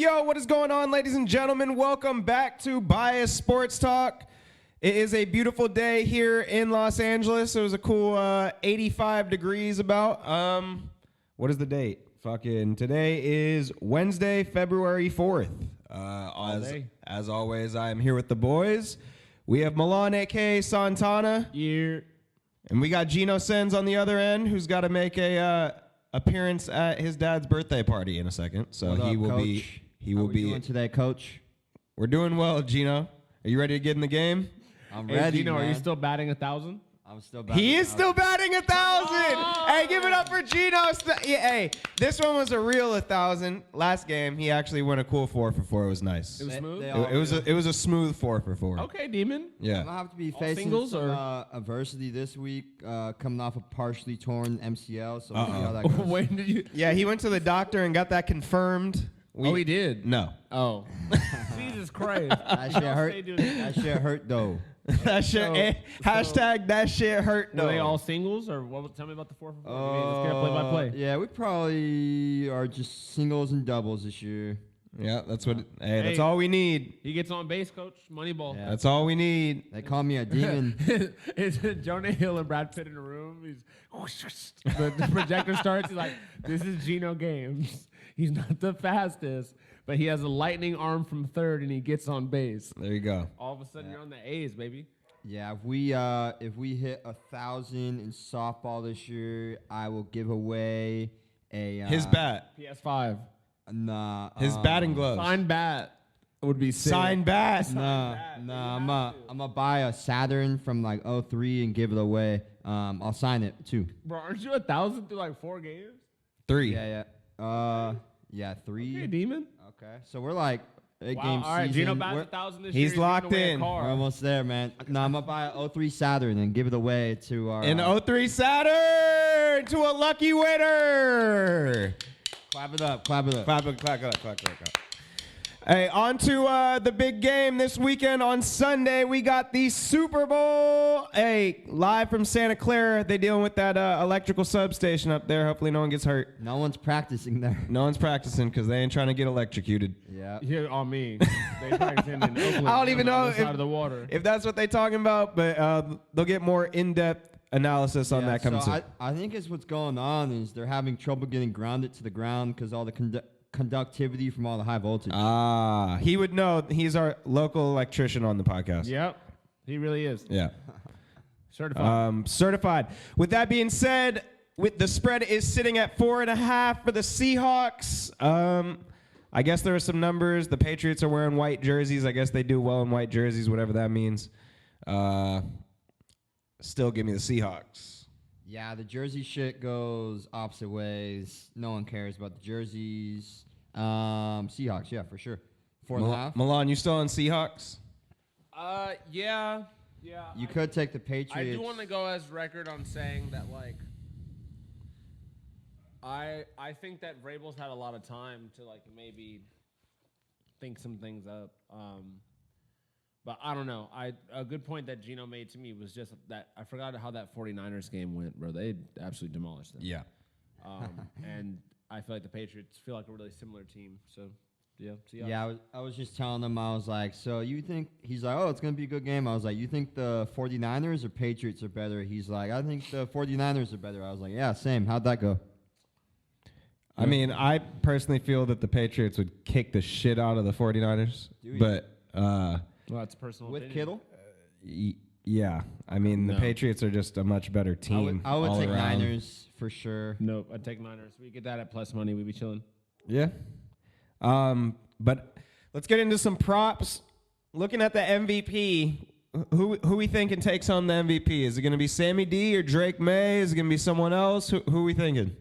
Yo, what is going on, ladies and gentlemen? Welcome back to Bias Sports Talk. It is a beautiful day here in Los Angeles. It was a cool 85 degrees about. What is the date? Fucking today is Wednesday, February 4th. As always, I am here with the boys. We have Milan, a.k.a. Santana. Yeah. And we got Gino Sens on the other end, who's got to make a appearance at his dad's birthday party in a second. So What he up, will Coach? be. He will How we be. doing today, Coach? We're doing well, Gino. Are you ready to get in the game? I'm Hey, ready, Gino, man. are you still batting 1,000? I'm still batting. He is still batting 1,000. Hey, give it up for Gino. Hey, this one was a real 1,000. Last game, he actually went a cool 4 for 4. It was nice. It was smooth? It was a smooth 4 for 4. Okay, Demon. Yeah. I'm gonna have to be All facing singles some or- adversity this week, coming off a partially torn MCL. So we'll see how that goes. When did you? Yeah, he went to the doctor and got that confirmed. He did. No. Oh, Jesus Christ! That shit hurt. That shit hurt though. That shit. Hashtag that shit hurt. Were No. they all singles or what? Tell me about the 4 for 4. Let's get a play by play. Yeah, we probably are just singles and doubles this year. Yeah, that's what. Hey, that's Hey. all we need. He gets on base, Coach. Moneyball. Yeah. That's all we need. They call me a demon. Is Jonah Hill and Brad Pitt in a room? The projector starts. He's like, "This is Gino Games. He's not the fastest, but he has a lightning arm from third, and he gets on base. There you go. All of a sudden, you're on the A's, baby." Yeah, if we hit 1,000 in softball this year, I will give away a His bat. PS5 Nah, His batting gloves. signed bat would be sick. Signed bat. Nah, I'm gonna buy a Saturn from like 03 and give it away. I'll sign it too. Bro, aren't you 1,000 through like 4 games? 3. Yeah, 3. Okay, Demon. Okay, so we're like 8 Wow. game All right, season. Gino bats We're, 1,000 this He's year. locked giving away a in. car. we're almost there, man. No, I'm gonna buy a 03 Saturn and give it away to our. An 03 Saturn to a lucky winner. Clap it up, clap it up. Clap. Hey, on to the big game this weekend on Sunday. We got the Super Bowl. Hey, live from Santa Clara. They dealing with that electrical substation up there. Hopefully no one gets hurt. No one's practicing there. No one's practicing because they ain't trying to get electrocuted. Yeah. Here on me. They practice in Oakland. I don't even on know the if- side of the water. If that's what they're talking about, but they'll get more in-depth analysis on that coming so soon. I think it's what's going on is they're having trouble getting grounded to the ground because all the conductivity from all the high voltage. He would know. He's our local electrician on the podcast. Yep. He really is. Yeah. Certified. Certified. With that being said, with the spread is sitting at 4.5 for the Seahawks. I guess there are some numbers. The Patriots are wearing white jerseys. I guess they do well in white jerseys, whatever that means. Still give me the Seahawks. Yeah, the jersey shit goes opposite ways. No one cares about the jerseys. Seahawks, yeah, for sure. 4.5. Milan, you still on Seahawks? Yeah. You could take the I Patriots. do want to go as record on saying that, like, I think that Vrabel's had a lot of time to, like, maybe think some things up. But I don't know. A good point that Gino made to me was just that I forgot how that 49ers game went, bro. They absolutely demolished them. Yeah. And I feel like the Patriots feel like a really similar team. So, yeah. Seahawks. Yeah, I was just telling him, I was like, so you think, he's like, oh, it's going to be a good game. I was like, you think the 49ers or Patriots are better? He's like, I think the 49ers are better. I was like, yeah, same. How'd that go? I mean, I personally feel that the Patriots would kick the shit out of the 49ers. Do you? But, Well, that's personal With opinion. Kittle? yeah. I mean, the No. Patriots are just a much better team. I would all take around. Niners for sure. Nope, I'd take Niners. We get that at plus money. We'd be chilling. Yeah. But let's get into some props. Looking at the MVP, who we thinking takes home the MVP? Is it going to be Sammy D or Drake May? Is it going to be someone else? Who we thinking?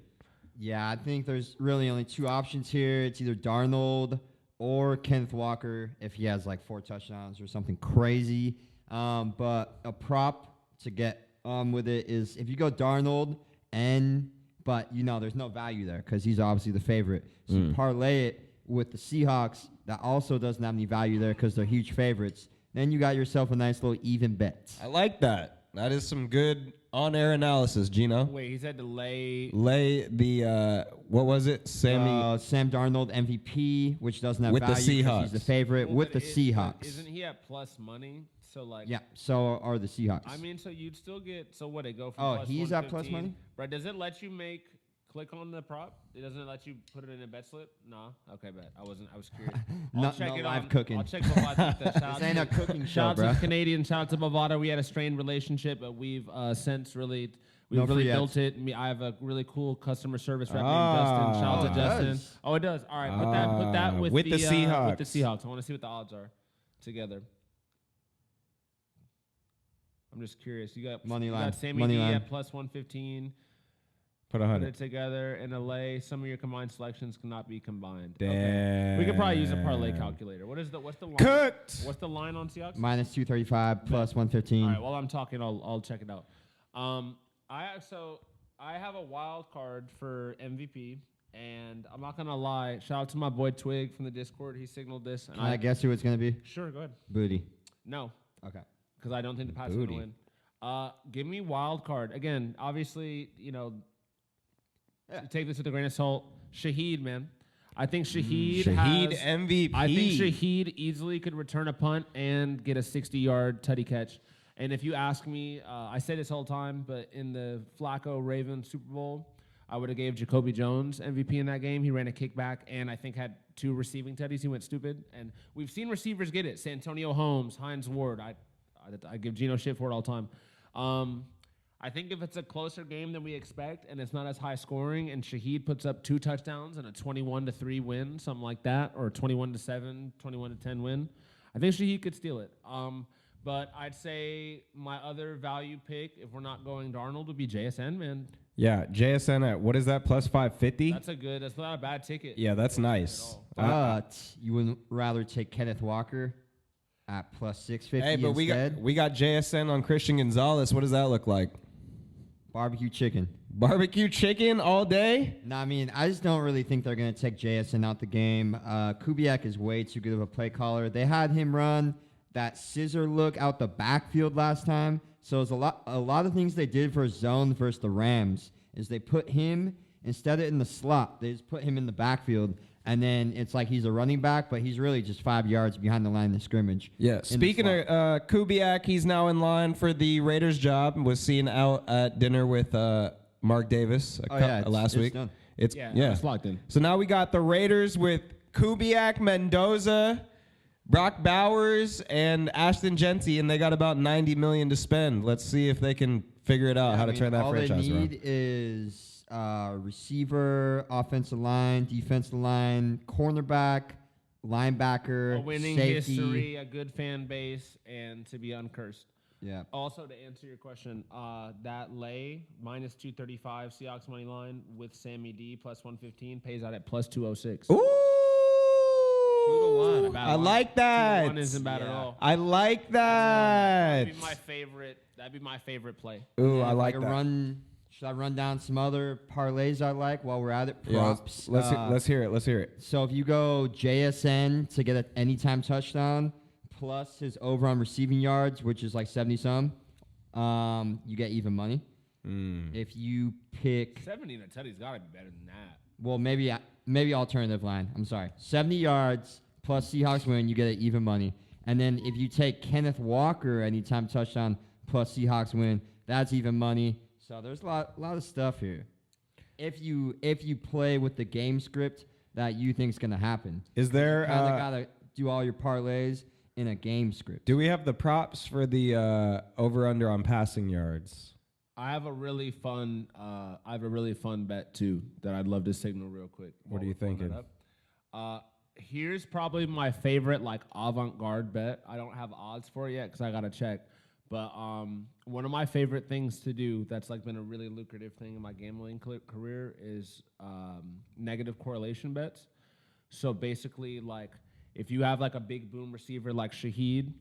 Yeah, I think there's really only 2 options here. It's either Darnold or Kenneth Walker if he has like 4 touchdowns or something crazy. But a prop to get with it is if you go Darnold but you know there's no value there because he's obviously the favorite. So you parlay it with the Seahawks that also doesn't have any value there because they're huge favorites. Then you got yourself a nice little even bet. I like that. That is some good on-air analysis, Gino. Wait, he said to lay. Lay the what was it? Sam Darnold MVP, which doesn't have With the value 'cause he's Seahawks. the favorite Well, with the but Seahawks. Isn't he at plus money? So like. Yeah, so are the Seahawks. I mean, so you'd still get. So what? It go from. Oh, plus he's at plus 115. money? Right? Does it let you click on the prop? It doesn't let you put it in a bet slip? Nah. Okay, bet. I was curious. No live cooking. I'll check Bovada. This ain't a cooking show, Shout out bro. to Canadian. Shout out to Bovada. We had a strained relationship, but we've since really. We've No really free built ads. it. I have a really cool customer service rep named Justin. Shout out to it Justin. does. Oh, it does. All right, put that with with the Seahawks. With the Seahawks. I want to see what the odds are together. I'm just curious. You got Money you line. got Sammy Money D line. at plus 115. Put Put 100. it together in a lay. Some of your combined selections cannot be combined. Damn. Okay. We could probably use a parlay calculator. What's the line? Cooked. What's the line on Seahawks? Minus 235 plus 115. All right. While I'm talking, I'll check it out. I have a wild card for MVP, and I'm not gonna lie. Shout out to my boy Twig from the Discord. He signaled this. And Can I guess who it's going to be? Sure, go ahead. Booty. No, Okay. because I don't think the Pats are going to Booty. win. Give me wild card again. Obviously, take this with a grain of salt. Shaheed, man, I think Shaheed. Shaheed has- MVP. I think Shaheed easily could return a punt and get a 60-yard tutty catch. And if you ask me, I say this all the time, but in the Flacco Ravens Super Bowl, I would have gave Jacoby Jones MVP in that game. He ran a kickback and I think had 2 receiving tutties. He went stupid. And we've seen receivers get it. Santonio Holmes, Hines Ward. I give Geno shit for it all the time. I think if it's a closer game than we expect and it's not as high scoring and Shaheed puts up 2 touchdowns and a 21-3 win, something like that, or 21-7, 21-10 win, I think Shaheed could steal it. But I'd say my other value pick, if we're not going Darnold, would be JSN, man. Yeah, JSN at what is that? Plus 550. That's not a bad ticket. Yeah, that's nice. But you would rather take Kenneth Walker at plus 650 Hey, but instead? we got JSN on Christian Gonzalez. What does that look like? Barbecue chicken. Barbecue chicken all day? No, I mean, I just don't really think they're going to take JSN out the game. Kubiak is way too good of a play caller. They had him run that scissor look out the backfield last time. So it's a lot of things they did for zone versus the Rams is they put him instead of in the slot. They just put him in the backfield, and then it's like he's a running back, but he's really just 5 yards behind the line of scrimmage. Yeah. Speaking of Kubiak, he's now in line for the Raiders job. Was seen out at dinner with Mark Davis last week. Done. It's locked in. So now we got the Raiders with Kubiak, Mendoza, Brock Bowers, and Ashton Genty, and they got about $90 million to spend. Let's see if they can figure it out how to turn that franchise All they around. need is receiver, offensive line, defensive line, cornerback, linebacker, A winning safety. history, a good fan base, and to be uncursed. Yeah. Also, to answer your question, that lay minus 235 Seahawks money line with Sammy D plus 115 pays out at plus 206. Ooh! 2-1. I like that. 2-1 isn't bad at all. I like that. That'd be my favorite. That'd be my favorite play. Ooh, And I if like could that. Should I run down some other parlays I like while we're at it? Props. Let's hear it. Let's hear it. So if you go JSN to get an anytime touchdown plus his over on receiving yards, which is like 70-some, you get even money. If you pick 70 in a tutty's got to be better than that. Well, maybe alternative line. I'm sorry. 70 yards plus Seahawks win, you get even money. And then if you take Kenneth Walker anytime touchdown plus Seahawks win, that's even money. So there's a lot of stuff here. If you play with the game script that you think's gonna happen, Is there? you kinda gotta do all your parlays in a game script. Do we have the props for the over/under on passing yards? I have a really fun bet too that I'd love to signal real quick. What are you thinking? Here's probably my favorite like avant-garde bet. I don't have odds for it yet because I gotta check. But one of my favorite things to do that's like been a really lucrative thing in my gambling career is negative correlation bets. So basically, like if you have like a big boom receiver like Shaheed,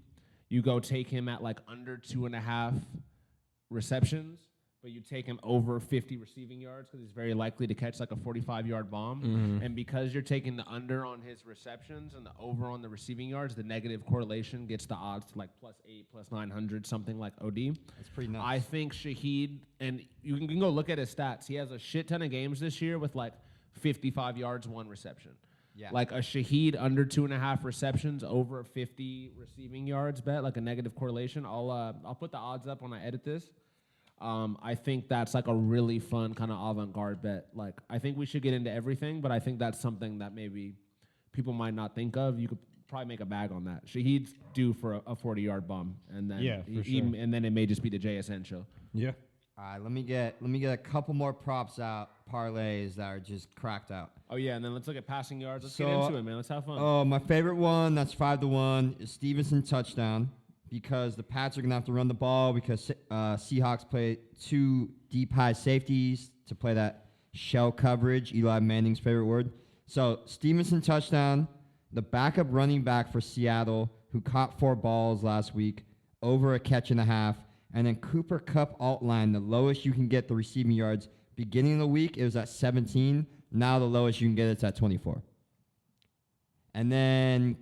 you go take him at like under 2.5 receptions. but you take him over 50 receiving yards because he's very likely to catch like a 45-yard bomb. And because you're taking the under on his receptions and the over on the receiving yards, the negative correlation gets the odds to like +8, +900, something like OD. That's pretty nuts. I think Shaheed, and you can go look at his stats. He has a shit ton of games this year with like 55 yards, 1 reception. Yeah. Like a Shaheed under 2.5 receptions, over 50 receiving yards bet, like a negative correlation. I'll put the odds up when I edit this. I think that's like a really fun kind of avant-garde bet. Like, I think we should get into everything, but I think that's something that maybe people might not think of. You could probably make a bag on that. Shaheed's due for a 40-yard bomb, and then and then it may just be the JSN show. Yeah. All right, let me get a couple more props out, parlays that are just cracked out. Oh yeah, and then let's look at passing yards. Let's get into it, man. Let's have fun. Oh, my favorite one, that's 5-1, is Stevenson touchdown, because the Pats are going to have to run the ball because Seahawks play 2 deep high safeties to play that shell coverage, Eli Manning's favorite word. So Stevenson touchdown, the backup running back for Seattle who caught 4 balls last week, over a catch and a half, and then Cooper Kupp alt line, the lowest you can get the receiving yards. Beginning of the week, it was at 17. Now the lowest you can get it's at 24. And then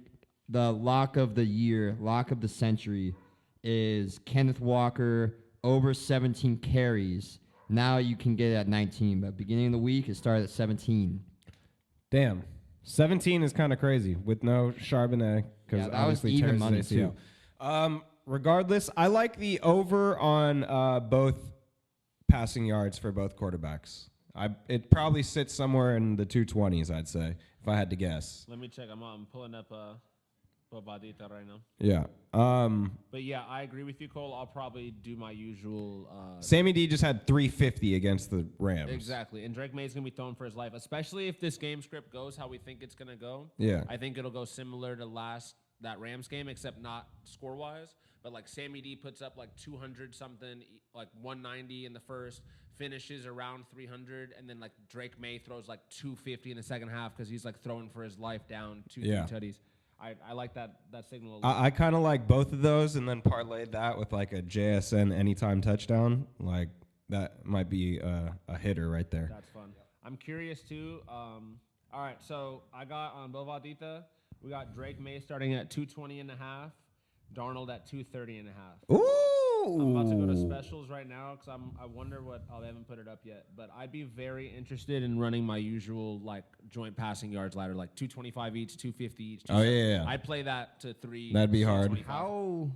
the lock of the year, lock of the century, is Kenneth Walker over 17 carries. Now you can get it at 19, but beginning of the week, it started at 17. Damn. 17 is kind of crazy with no Charbonnet. Yeah, that was even money, too. Regardless, I like the over on both passing yards for both quarterbacks. It probably sits somewhere in the 220s, I'd say, if I had to guess. Let me check. I'm pulling up Bobadita right now. Yeah. But yeah, I agree with you, Cole. I'll probably do my usual. Sammy D just had 350 against the Rams. Exactly. And Drake May's going to be throwing for his life, especially if this game script goes how we think it's going to go. Yeah. I think it'll go similar to that Rams game, except not score-wise. But like Sammy D puts up like 200-something, like 190 in the first, finishes around 300, and then like Drake May throws like 250 in the second half because he's like throwing for his life down 2-3 tutties. I like that signal. I kind of like both of those, and then parlayed that with like a JSN anytime touchdown. Like that might be a hitter right there. That's fun. I'm curious too. All right, so I got on Bovadita. We got Drake May starting at 220.5, Darnold at 230.5. Ooh. I'm about to go to specials right now because I wonder what. Oh, they haven't put it up yet. But I'd be very interested in running my usual like joint passing yards ladder, like 225 each, 250 each. Oh yeah. I'd play that to 3. That'd be hard. How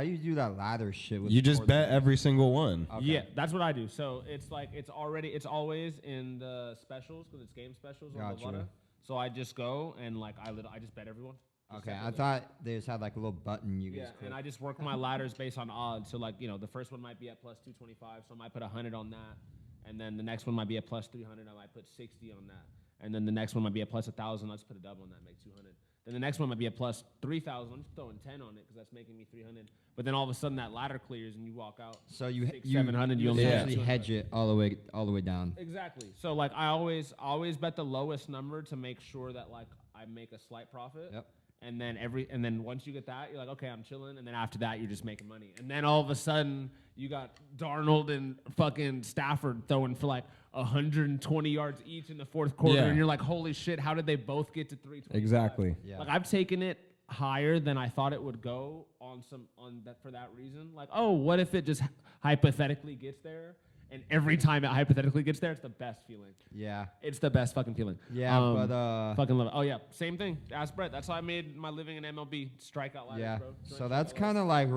you do that ladder shit? With You just bet every single one. Okay. Yeah, that's what I do. So it's like it's always in the specials because it's game specials on Bovada. So I just go and like I just bet everyone. Okay, I thought they just had like a little button you guys click. And I just work my ladders based on odds. So like, the first one might be at plus 225, so I might put 100 on that. And then the next one might be at plus 300, I might put 60 on that. And then the next one might be at plus 1,000, I'll just put a double on that, make 200. Then the next one might be at plus 3,000, I'm just throwing 10 on it because that's making me 300. But then all of a sudden that ladder clears and you walk out. So you 700, you only essentially hedge it all the way down. Exactly. So like I always bet the lowest number to make sure that like I make a slight profit. Yep. And then once you get that, you're like, okay, I'm chilling. And then after that, you're just making money. And then all of a sudden, you got Darnold and fucking Stafford throwing for like 120 yards each in the fourth quarter. Yeah. And you're like, holy shit, how did they both get to 325? Exactly. Yeah. Like I've taken it higher than I thought it would go for that reason. Like, oh, what if it just hypothetically gets there? And every time it hypothetically gets there, it's the best feeling. Yeah. It's the best fucking feeling. Yeah, but fucking love it. Oh yeah, same thing. Ask Brett. That's how I made my living in MLB. Strikeout ladders, yeah. bro. So that's kind of like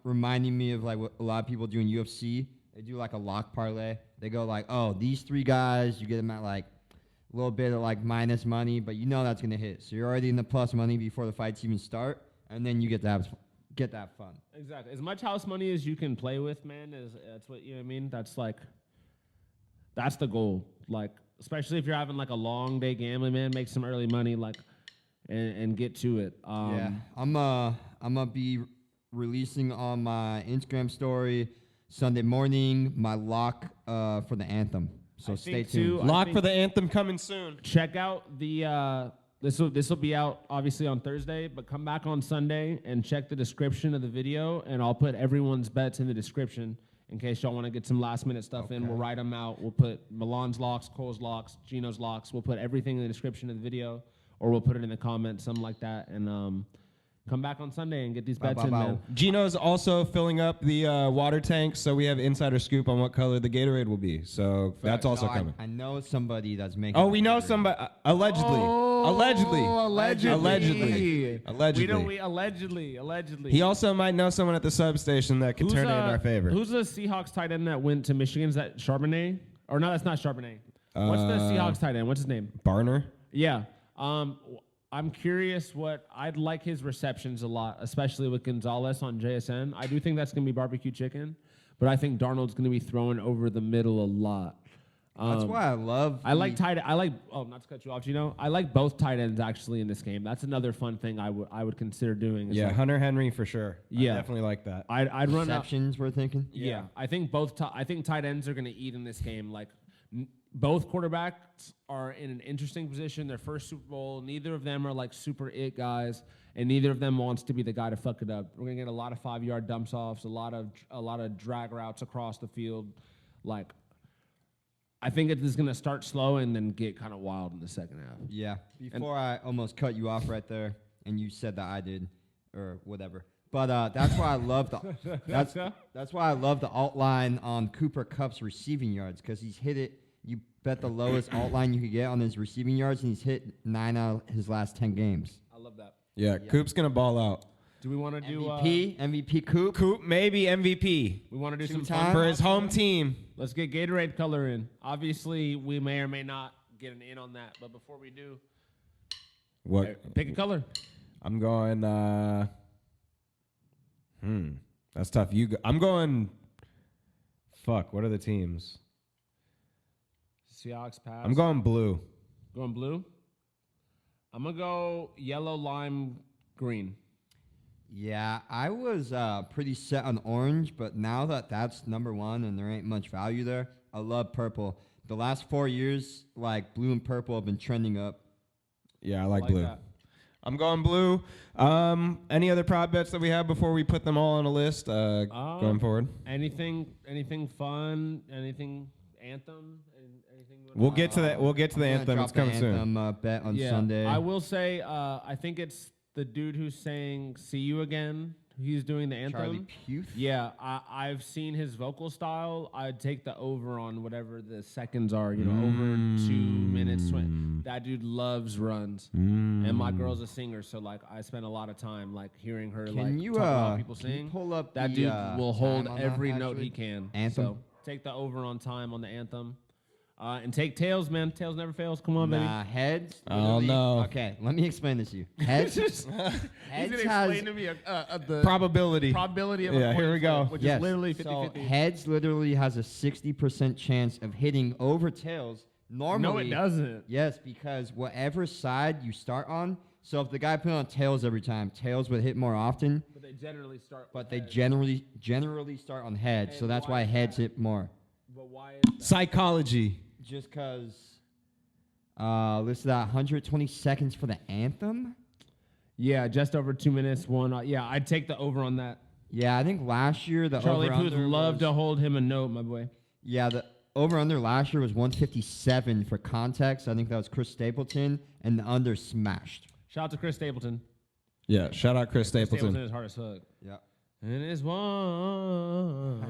reminding me of like what a lot of people do in UFC. They do like a lock parlay. They go like, oh, these 3 guys, you get them at like a little bit of like minus money, but you know that's gonna hit. So you're already in the plus money before the fights even start, and then you get that fun. Exactly. As much house money as you can play with, man, that's what, you know what I mean? That's the goal. Like, especially if you're having like a long day gambling, man, make some early money, like, and get to it. Yeah. I'm gonna be releasing on my Instagram story Sunday morning my lock for the anthem. So stay tuned. Lock for the anthem coming soon. Check out the this will be out obviously on Thursday, but come back on Sunday and check the description of the video, and I'll put everyone's bets in the description. in case y'all want to get some last-minute stuff in. We'll write them out. We'll put Milan's locks, Cole's locks, Gino's locks. We'll put everything in the description of the video, or we'll put it in the comments, something like that. And come back on Sunday and get these bets in, man. Gino's also filling up the water tanks, so we have insider scoop on what color the Gatorade will be. So that's also coming. I know somebody that's making. Oh, we know somebody. Allegedly. Allegedly. Allegedly. He also might know someone at the substation that could turn it in our favor. Who's the Seahawks tight end that went to Michigan? Is that Charbonnet? Or no, that's not Charbonnet. What's the Seahawks tight end? What's his name? Barner? Yeah. I'm curious I'd like his receptions a lot, especially with Gonzalez on JSN. I do think that's going to be barbecue chicken, but I think Darnold's going to be throwing over the middle a lot. That's why I love. I like not to cut you off, Gino. I like both tight ends actually in this game. That's another fun thing I would consider doing. Yeah, Hunter Henry for sure. Yeah, I definitely like that. I'd run receptions. We're thinking. Yeah, I think I think tight ends are going to eat in this game. Like both quarterbacks are in an interesting position. Their first Super Bowl. Neither of them are like super it guys, and neither of them wants to be the guy to fuck it up. We're gonna get a lot of 5-yard dumps offs, a lot of drag routes across the field. Like, I think it is gonna start slow and then get kind of wild in the second half. Yeah. Before I almost cut you off right there, and you said that I did, or whatever. But that's why I love the that's why I love the alt line on Cooper Kupp's receiving yards, because he's hit it. You bet the lowest alt line you could get on his receiving yards, and he's hit 9 out of his last 10 games. I love that. Yeah, Coop's going to ball out. Do we want to do MVP Coop? Coop, maybe MVP. We want to do some time fun for his home team. Let's get Gatorade color in. Obviously, we may or may not get an in on that, but before we do, pick a color. I'm going. That's tough. I'm going. Fuck. What are the teams? Seahawks pass. I'm going blue. Going blue? I'm going to go yellow, lime, green. Yeah, I was pretty set on orange, but now that that's number one and there ain't much value there, I love purple. The last 4 years, like blue and purple have been trending up. Yeah, I like blue. That. I'm going blue. Any other prop bets that we have before we put them all on a list going forward? Anything fun? Anything anthem? We'll get to that. We'll get to the anthem. It's coming soon. Bet on Sunday. I will say, I think it's the dude who's saying "See You Again." He's doing the anthem. Charlie Puth? Yeah, I've seen his vocal style. I'd take the over on whatever the seconds are. Over 2 minutes. That dude loves runs, and my girl's a singer, so like I spend a lot of time like hearing her talk about people sing. Pull up that dude will hold every note he can. Anthem. So take the over on time on the anthem. And take tails, man. Tails never fails. Come on, baby. Heads. Oh, no. Okay, let me explain this to you. Heads. He's Heads explain to me the probability. Probability of a here we go. Which is literally 50-50. So heads literally has a 60% chance of hitting over tails. Normally, no, it doesn't. Yes, because whatever side you start on. So if the guy put on tails every time, tails would hit more often. But they generally start. But they generally start on heads, And so that's why heads hit more. But why is that? Psychology. Just because, listed at 120 seconds for the anthem. Yeah, just over 2 minutes. Yeah, I'd take the over on that. Yeah, I think last year the Charlie Puth over-under loved to hold him a note, my boy. Yeah, the over-under last year was 157 for context. I think that was Chris Stapleton, and the under smashed. Shout out to Chris Stapleton. Yeah, shout out Chris Stapleton. Stapleton is hard as fuck. Yeah. And it's one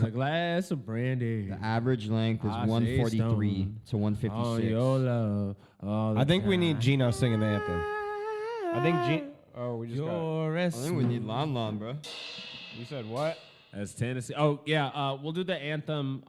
a glass of brandy. The average length is 143 to 156. Oh, your love. I think we need Gino singing the anthem. I think we just got I think we need Lon Lon, bro. You said what? That's Tennessee. Oh, yeah. We'll do the anthem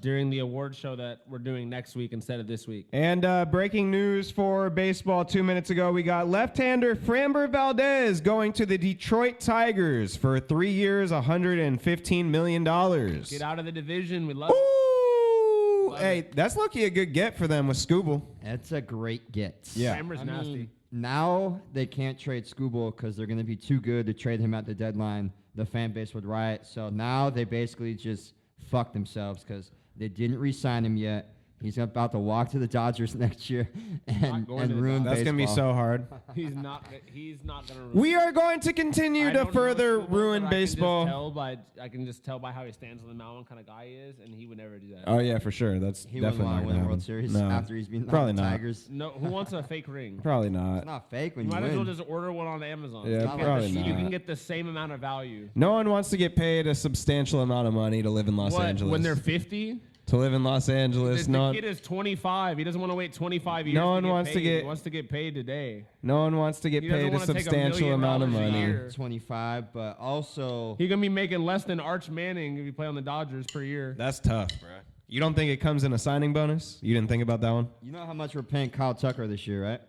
during the award show that we're doing next week instead of this week. And breaking news for baseball 2 minutes ago, we got left-hander Framber Valdez going to the Detroit Tigers for 3 years, $115 million. Get out of the division. We love it. Ooh! Hey, that's lucky a good get for them with Scooble. That's a great get. Yeah. Framber's nasty. Now they can't trade Scooble because they're going to be too good to trade him at the deadline. The fan base would riot. So now they basically just fuck themselves because they didn't re-sign him yet. He's about to walk to the Dodgers next year and going to the ruin That's baseball. gonna be so hard. He's not gonna. Ruin We are going to continue I to don't know further too well, ruin but baseball. I can just tell by how he stands on the mound what kind of guy he is, and he would never do that. Oh yeah, for sure. That's He wouldn't definitely want not to win gonna the World happen. Series No. after he's been Probably the not. Tigers. No, who wants a fake ring? Probably It's not. not fake when You you might as well win. just order one on Amazon. Yeah, You can get probably the- You not. can get the same amount of value. No one wants to get paid a substantial amount of money to live in Los Angeles. When they're 50? to live in Los Angeles, The kid is 25. He doesn't want to wait 25 years. No one get wants to paid. get- He wants to get paid today. no one wants to get He doesn't paid a wanna take $1 substantial million amount of a money. year. 25, but also He's gonna be making less than Arch Manning if you play on the Dodgers per year. That's tough, bro. You don't think it comes in a signing bonus? You didn't think about that one? you know how much we're paying Kyle Tucker this year, right?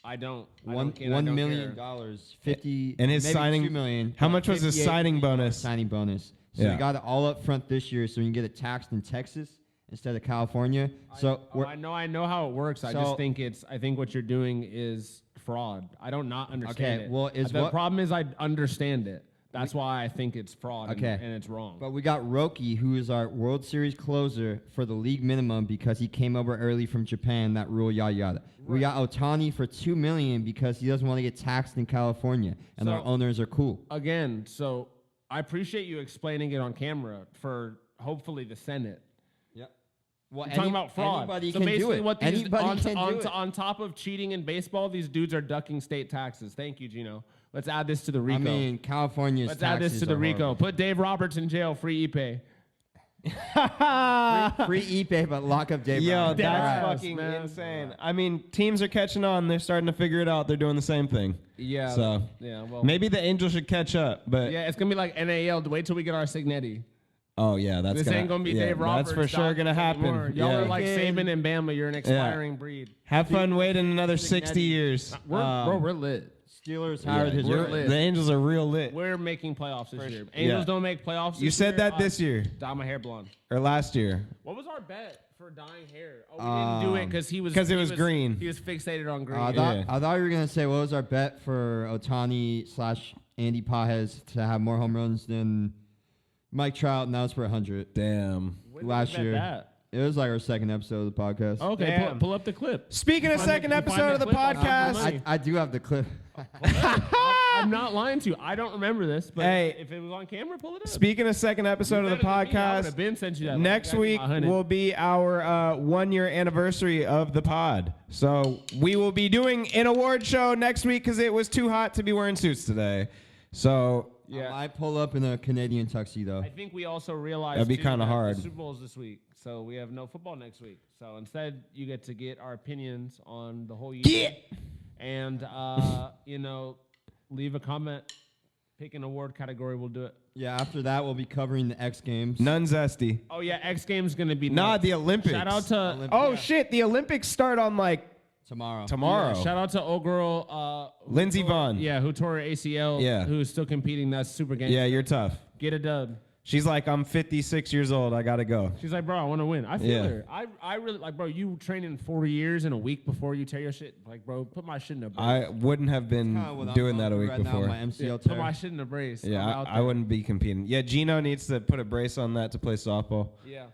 I don't. I One don't care. I $1 don't million care. dollars, 50, And his maybe signing- $2 million. how but much was his $58 signing million bonus? Signing bonus. So Yeah. we got it all up front this year, so we can get it taxed in Texas instead of California. So we're, I know how it works. I So- just think I think what you're doing is fraud. I don't not understand Okay, it. well, is the what- problem is I understand it. That's why I think it's fraud Okay. and it's wrong. but we got Roki, who is our World Series closer for the league minimum because he came over early from Japan. That rule, yada yada. We got Otani for $2 million because he doesn't want to get taxed in California, and our So- owners are cool. Again, so I appreciate you explaining it on camera for hopefully the Senate. Yep. Well, I'm talking about fraud. Anybody so can basically do it. what these Anybody can do it. on top of cheating in baseball, these dudes are ducking state taxes. Thank you, Gino. Let's add this to the RICO. I mean, California's Let's add this taxes to the are RICO. horrible. Put Dave Roberts in jail, free e-pay. Free ePay, but lock up Dave. Yo, Brown. that's Yes, fucking man. insane. I mean, teams are catching on. They're starting to figure it out. They're doing the same thing. Yeah. So yeah. Well. maybe the Angels should catch up. But Yeah, it's gonna be like NAL. Wait till we get our Signetti. oh yeah, that's This ain't gonna be yeah, Dave Roberts. That's for sure gonna happen. anymore. Y'all Yeah. are like Again. Saban and Bama. You're an expiring breed. Have fun waiting another 60 years. We're lit. Steelers hired his. we're lit. The Angels are real lit. We're making playoffs this year. Angels Yeah. don't make playoffs. You this said year. that this year Dye my hair blonde. or last year. What was our bet for dyeing hair? Oh, we didn't do it because he was 'cause it he was green. He was fixated on green. I Yeah. thought you were gonna say what was our bet for Otani / Andy Pajes to have more home runs than Mike Trout, and that was for 100 Damn. When did we last bet year. that? It was like our second episode of the podcast. Okay, Damn. pull up the clip. Speaking of Find second the- you find episode of the the clip, I'll give you podcast, money. I do have the clip. I'm not lying to you. I don't remember this, but Hey. if it was on camera, pull it up. speaking of second episode of the I would podcast, have been sent you that. next Like, I week got my 100. will be our 1-year anniversary of the pod. So we will be doing an award show next week because it was too hot to be wearing suits today. So Yeah. I pull up in a Canadian tuxedo. I think we also realized That'd be too, kinda that hard. The Super Bowl's this week, so we have no football next week. So instead, you get to get our opinions on the whole year, Yeah. and leave a comment, pick an award category. We'll do it. Yeah, after that we'll be covering the X Games. none zesty. Oh yeah, X Games gonna be Nah, nuts. the Olympics. Shout out to Oh shit, the Olympics start on like tomorrow. tomorrow. shout out to old girl Lindsey Vonn. Yeah, who tore her ACL. Yeah. who's still competing. That's super game. Yeah, you're tough. Get a dub. She's like, I'm 56 years old. I gotta go. She's like, bro, I want to win. I feel Yeah. her. I really like, bro. You training 4 years in a week before you tear your shit. Like, bro, put my shit in a brace. I wouldn't have been Kinda what I'm doing going that a through week right now, before. my MCL Put tear. my shit in a brace. I'm Yeah, out I there. wouldn't be competing. Yeah, Gino needs to put a brace on that to play softball. Yeah.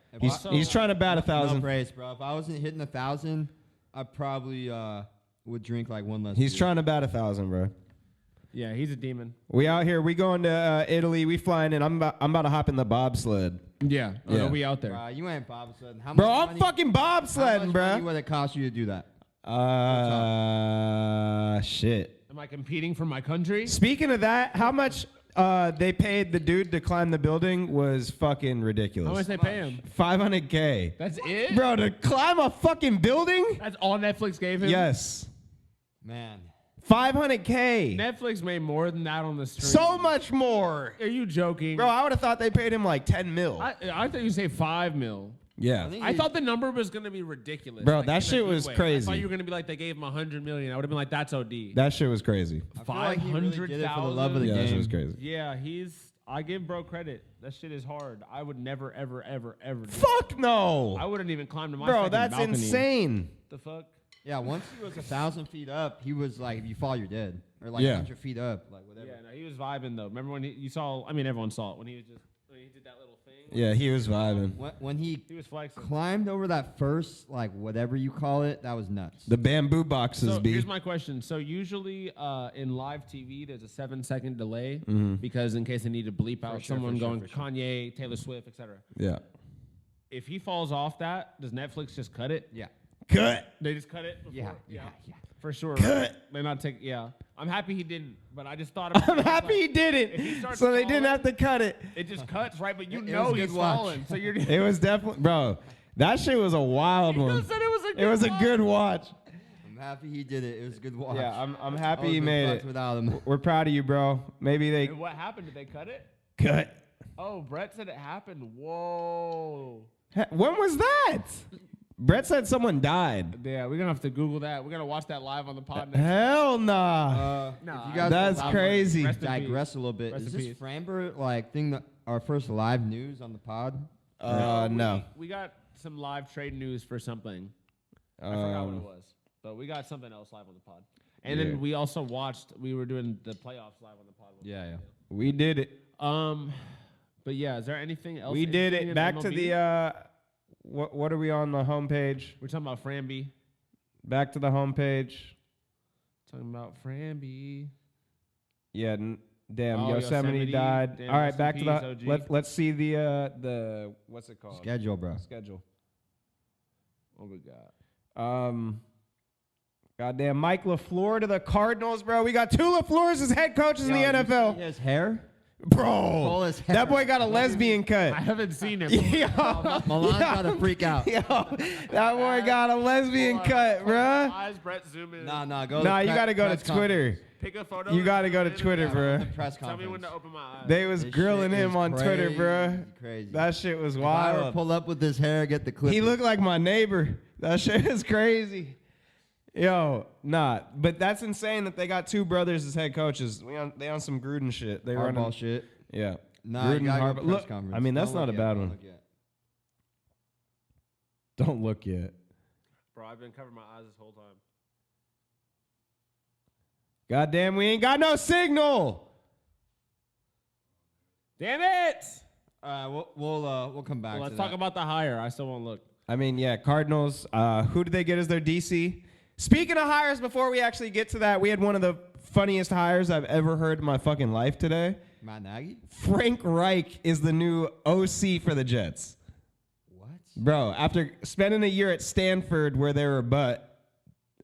He's trying to bat No 1,000. brace, bro. If I wasn't hitting 1,000, I probably would drink like one less. He's beer. trying to bat 1,000, bro. Yeah, he's a demon. We out here. We going to Italy. We flying in. I'm about to hop in the bobsled. Yeah. Oh, Yeah. no, we out there. Bro, you ain't bobsledding. How Bro, much I'm money, fucking how bobsledding, much bro. money would it cost you to do that? Shit. Am I competing for my country? Speaking of that, how much they paid the dude to climb the building was fucking How much ridiculous. they pay him? $500K. That's it? Bro, to climb a fucking building? That's all Netflix gave him? Yes. Man. 500K. Netflix made more than that on the stream. So much more. Are you joking? Bro, I would have thought they paid him like 10 mil. I thought you say 5 mil. Yeah. think I he- thought the number was going to be ridiculous. Bro, like, that in a shit good was way. I crazy. thought you were going to be like, they gave him 100 million. I would have been like, that's OD. That shit was crazy. I feel like he really did it for the love of the Yeah, that shit game. was crazy. Yeah, I give bro credit. That shit is hard. I would never, ever, ever, ever do it. Fuck no. I wouldn't even climb to my Bro, fucking that's balcony. insane. The fuck? Yeah, once he was 1,000 feet up, he was like, if you fall, you're dead. Or like Yeah. 100 feet up, like whatever. Yeah, no, he was vibing though. Remember when you saw? I mean, everyone saw it when he did that little thing. Yeah, he was vibing. When he He was flexing. climbed over that first, like, whatever you call it, that was nuts. The bamboo boxes, So B. here's my question. So usually in live TV, there's a 7-second delay Mm-hmm. because in case they need to bleep out sure, someone for sure, going for sure. Kanye, Taylor Swift, etc. Yeah. If he falls off that, does Netflix just cut it? Yeah. Cut. They just cut it? Before? Yeah. For sure. Cut. Right? They're not take. Yeah. I'm happy he didn't, but I just thought. I'm happy he did If he it, starts so they didn't falling- have to cut it. It just cuts, right? But you It know was a he's good watch. falling. So you're. It was definitely, bro. That shit was a wild You one. said it was a It good was a watch. good watch. I'm happy he did it. It was a good watch. Yeah, I'm I happy would've he been made fucked it. without him. We're proud of you, bro. Maybe they And what happened? Did they cut it? cut. Oh, Brett said it happened. Whoa. When was that? Brett said someone died. Yeah, we're gonna have to Google that. We're gonna watch that live on the pod next. Hell nah. Nah, if you guys That's will crazy. Rest in digress a little bit, Rest is in this peace. Framber like thing that our first live news on the pod? No. We got some live trade news for something. I forgot what it Um, was, but we got something else live on the pod. And Yeah. then we also watched. We were doing the playoffs live on the pod. Yeah. we did it. But yeah, is there anything else? We did interesting it. in Back to MLB? the what are we on the homepage? We're talking about Framby. Back to the homepage. Talking about Framby. Yeah, damn, Oh, Yosemite Yosemite. died. Damn, All right, rest in back to the peace, OG. let's see the what's it called? Schedule, bro. Schedule. What we got? Goddamn, Mike LaFleur to the Cardinals, bro. We got two LaFleurs as head coaches in the NFL. His hair? Bro, Pull his hair that boy out. got a lesbian cut. I haven't seen it. Yo, Milan's about to freak out. yo, that boy got a lesbian cut, bruh. Eyes, Brett, zoom in. Nah, go. Nah, to you gotta go to press Twitter. Pick a photo. You and gotta zoom go to in. Twitter, conference. bruh. The press Tell me conference. when to open my eyes. They was This grilling shit him is on Twitter, crazy, bruh. Crazy. That shit was If I ever wild. pull up with his hair, get the clip. He looked like my neighbor. That shit is crazy. Yo, nah, but that's insane that they got two brothers as head coaches. They on some Gruden shit. They hardball running. shit. Yeah. Nah, you Gruden, gotta go Harbaugh. press Look, conference. I mean, that's Don't not a look bad yet, one. don't look yet. Don't look yet. Bro, I've been covering my eyes this whole time. Goddamn, we ain't got no signal. Damn it! We'll come back. Well, let's to talk that. about the hire. I still won't look. I mean, yeah, Cardinals. Who did they get as their DC? Speaking of hires, before we actually get to that, we had one of the funniest hires I've ever heard in my fucking life today. Matt Nagy. Frank Reich is the new OC for the Jets. What? Bro, after spending a year at Stanford where they were butt,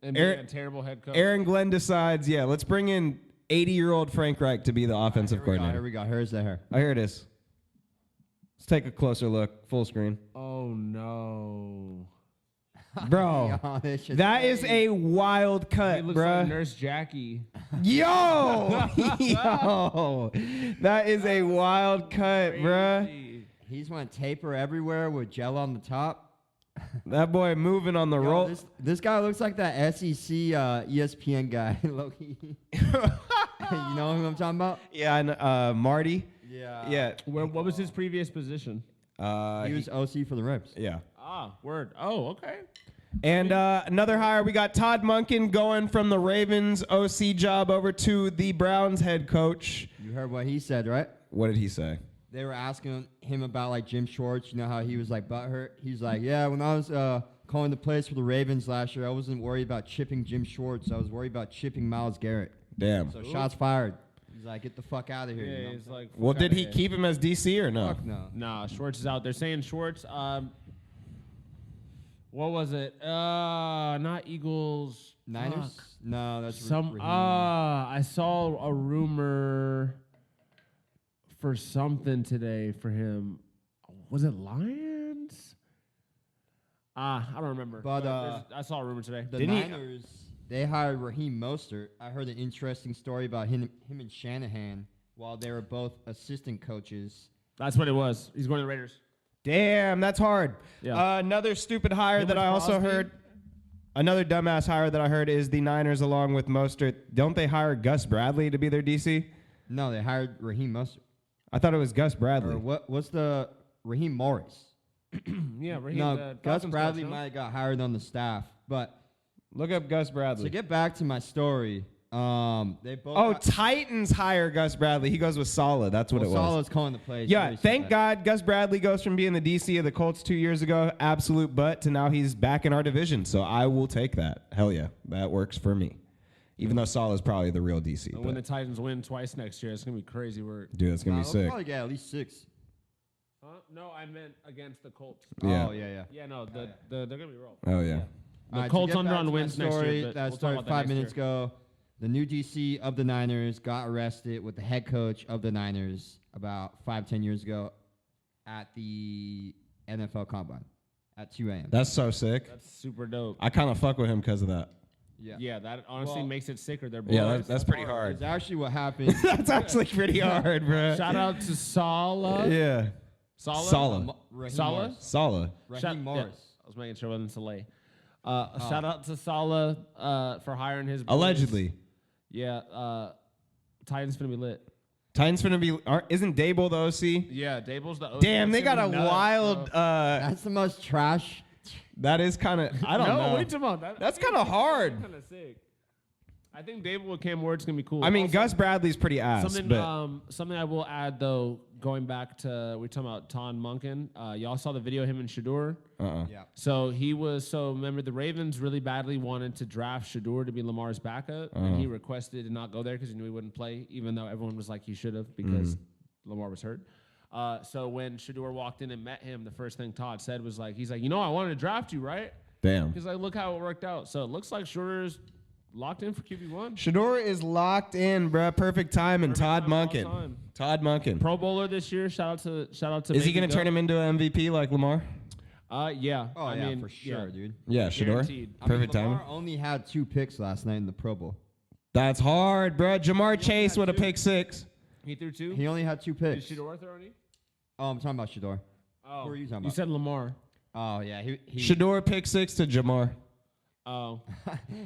And being Aaron- a terrible head coach. Aaron Glenn decides, yeah, let's bring in 80-year-old Frank Reich to be the offensive Here coordinator. we go. Here's the hair. Oh, here it is. Let's take a closer look, full screen. Oh no. Bro, Yo, this shit's that is crazy. a wild He cut, looks like bruh. Nurse Jackie. Yo! Yo! That is a wild cut, bruh. Crazy. He's went taper everywhere with gel on the top. That boy moving on the Yo, roll. this guy looks like that SEC ESPN guy, Loki. You know who I'm talking about? Yeah, and Marty. Yeah. Yeah. What was his previous position? He was OC for the Rips. yeah. Word. Oh, okay. And another hire, we got Todd Monken going from the Ravens OC job over to the Browns head coach. You heard what he said, right? What did he say? They were asking him about like Jim Schwartz. You know how he was like butthurt. He's like, yeah, when I was calling the plays for the Ravens last year, I wasn't worried about chipping Jim Schwartz. I was worried about chipping Miles Garrett. Damn. So shots fired. He's like, get the fuck out of here. Yeah, you know he's like. Well, fuck did outta he here. keep him as DC or no? Fuck no. Nah, Schwartz is out. They're saying Schwartz. What was it? Not Eagles. Niners? Fuck. No, that's Some. I saw a rumor for something today for him. Was it Lions? I don't remember. But, there's- I saw a rumor today. the Didn't he- Niners, they hired Raheem Mostert. I heard an interesting story about him and Shanahan while they were both assistant coaches. That's what it was. He's going to the Raiders. Damn, that's hard. Yeah. Another stupid hire It that was I also Crosby? heard. Another dumbass hire that I heard is the Niners along with Mostert. Don't they hire Gus Bradley to be their DC? No, they hired Raheem Mostert. I thought it was Gus Bradley. Or what's the Raheem Morris? Yeah, Raheem. No, the Gus Falcons Bradley coach, no? might have got hired on the staff. But Look up Gus to Bradley. get back to my story, They both. Oh, Titans hire Gus Bradley. He goes with Saleh. That's what it was. Saleh's calling the plays. Yeah, thank God Gus Bradley goes from being the DC of the Colts 2 years ago, absolute butt, to now he's back in our division. So I will take that. Hell yeah, that works for me. Even though Saleh is probably the real DC. When the Titans win twice next year, it's gonna be crazy work. Dude, it's gonna be They'll sick. probably get at least 6. No, I meant against the Colts. Yeah. Oh yeah. Yeah, no, they're gonna be rolled. Oh yeah. The All right, Colts to get under back on to wins that next story year. But that we'll talk started about that 5 next minutes year. ago. The new DC of the Niners got arrested with the head coach of the Niners about 5-10 years ago at the NFL Combine at 2 a.m. That's so sick. That's super dope. I kind of fuck with him because of that. Yeah, that honestly Well, makes it sicker. They're Yeah, boys. that's pretty hard. It's actually what happened. That's actually pretty hard, bro. Shout out to Saleh. Yeah. Saleh. Raheem Saleh? Morris. Saleh. Raheem Morris. I was making sure it wasn't Saleh. Shout out to Saleh for hiring his boys. Allegedly. Yeah, Titans finna be lit. Titans finna be. Isn't Dable the OC? Yeah, Dable's the OC. Damn, they That's got a gonna be nuts, wild. bro. That's the most trash. That is kind of. I don't no, know. what are you talking about? That's kinda hard. Kind of sick. I think Dable with Cam Ward's gonna be cool. I mean, Also, Gus Bradley's pretty ass, something but something I will add though, going back to we're talking about Ton Munkin. Y'all saw the video of him and Shador. Yeah. So remember the Ravens really badly wanted to draft Shador to be Lamar's backup, and he requested to not go there because he knew he wouldn't play, even though everyone was like he should have because Lamar was hurt. So when Shador walked in and met him, the first thing Todd said was like, he's like, I wanted to draft you, right? damn. He's like, look how it worked out. So it looks like Shador's locked in for QB1. Shador is locked in, bruh. Perfect time, and Todd time, all Munkin. time. Todd Munkin. Pro Bowler this year. Shout out to. Is he Baby gonna turn him into an MVP like Lamar? Yeah. Oh, I yeah, mean, for sure, dude. Yeah, Shador. Guaranteed. Perfect Lamar timing. only had 2 picks last night in the Pro Bowl. That's hard, bruh. Jamar Chase with a pick 6. He threw 2. He only had 2 Did picks. Shador throw any? Oh, I'm talking about Shador. Oh, Who are you talking You about? said Lamar. Oh, yeah. He Shador pick 6 to Jamar. Oh,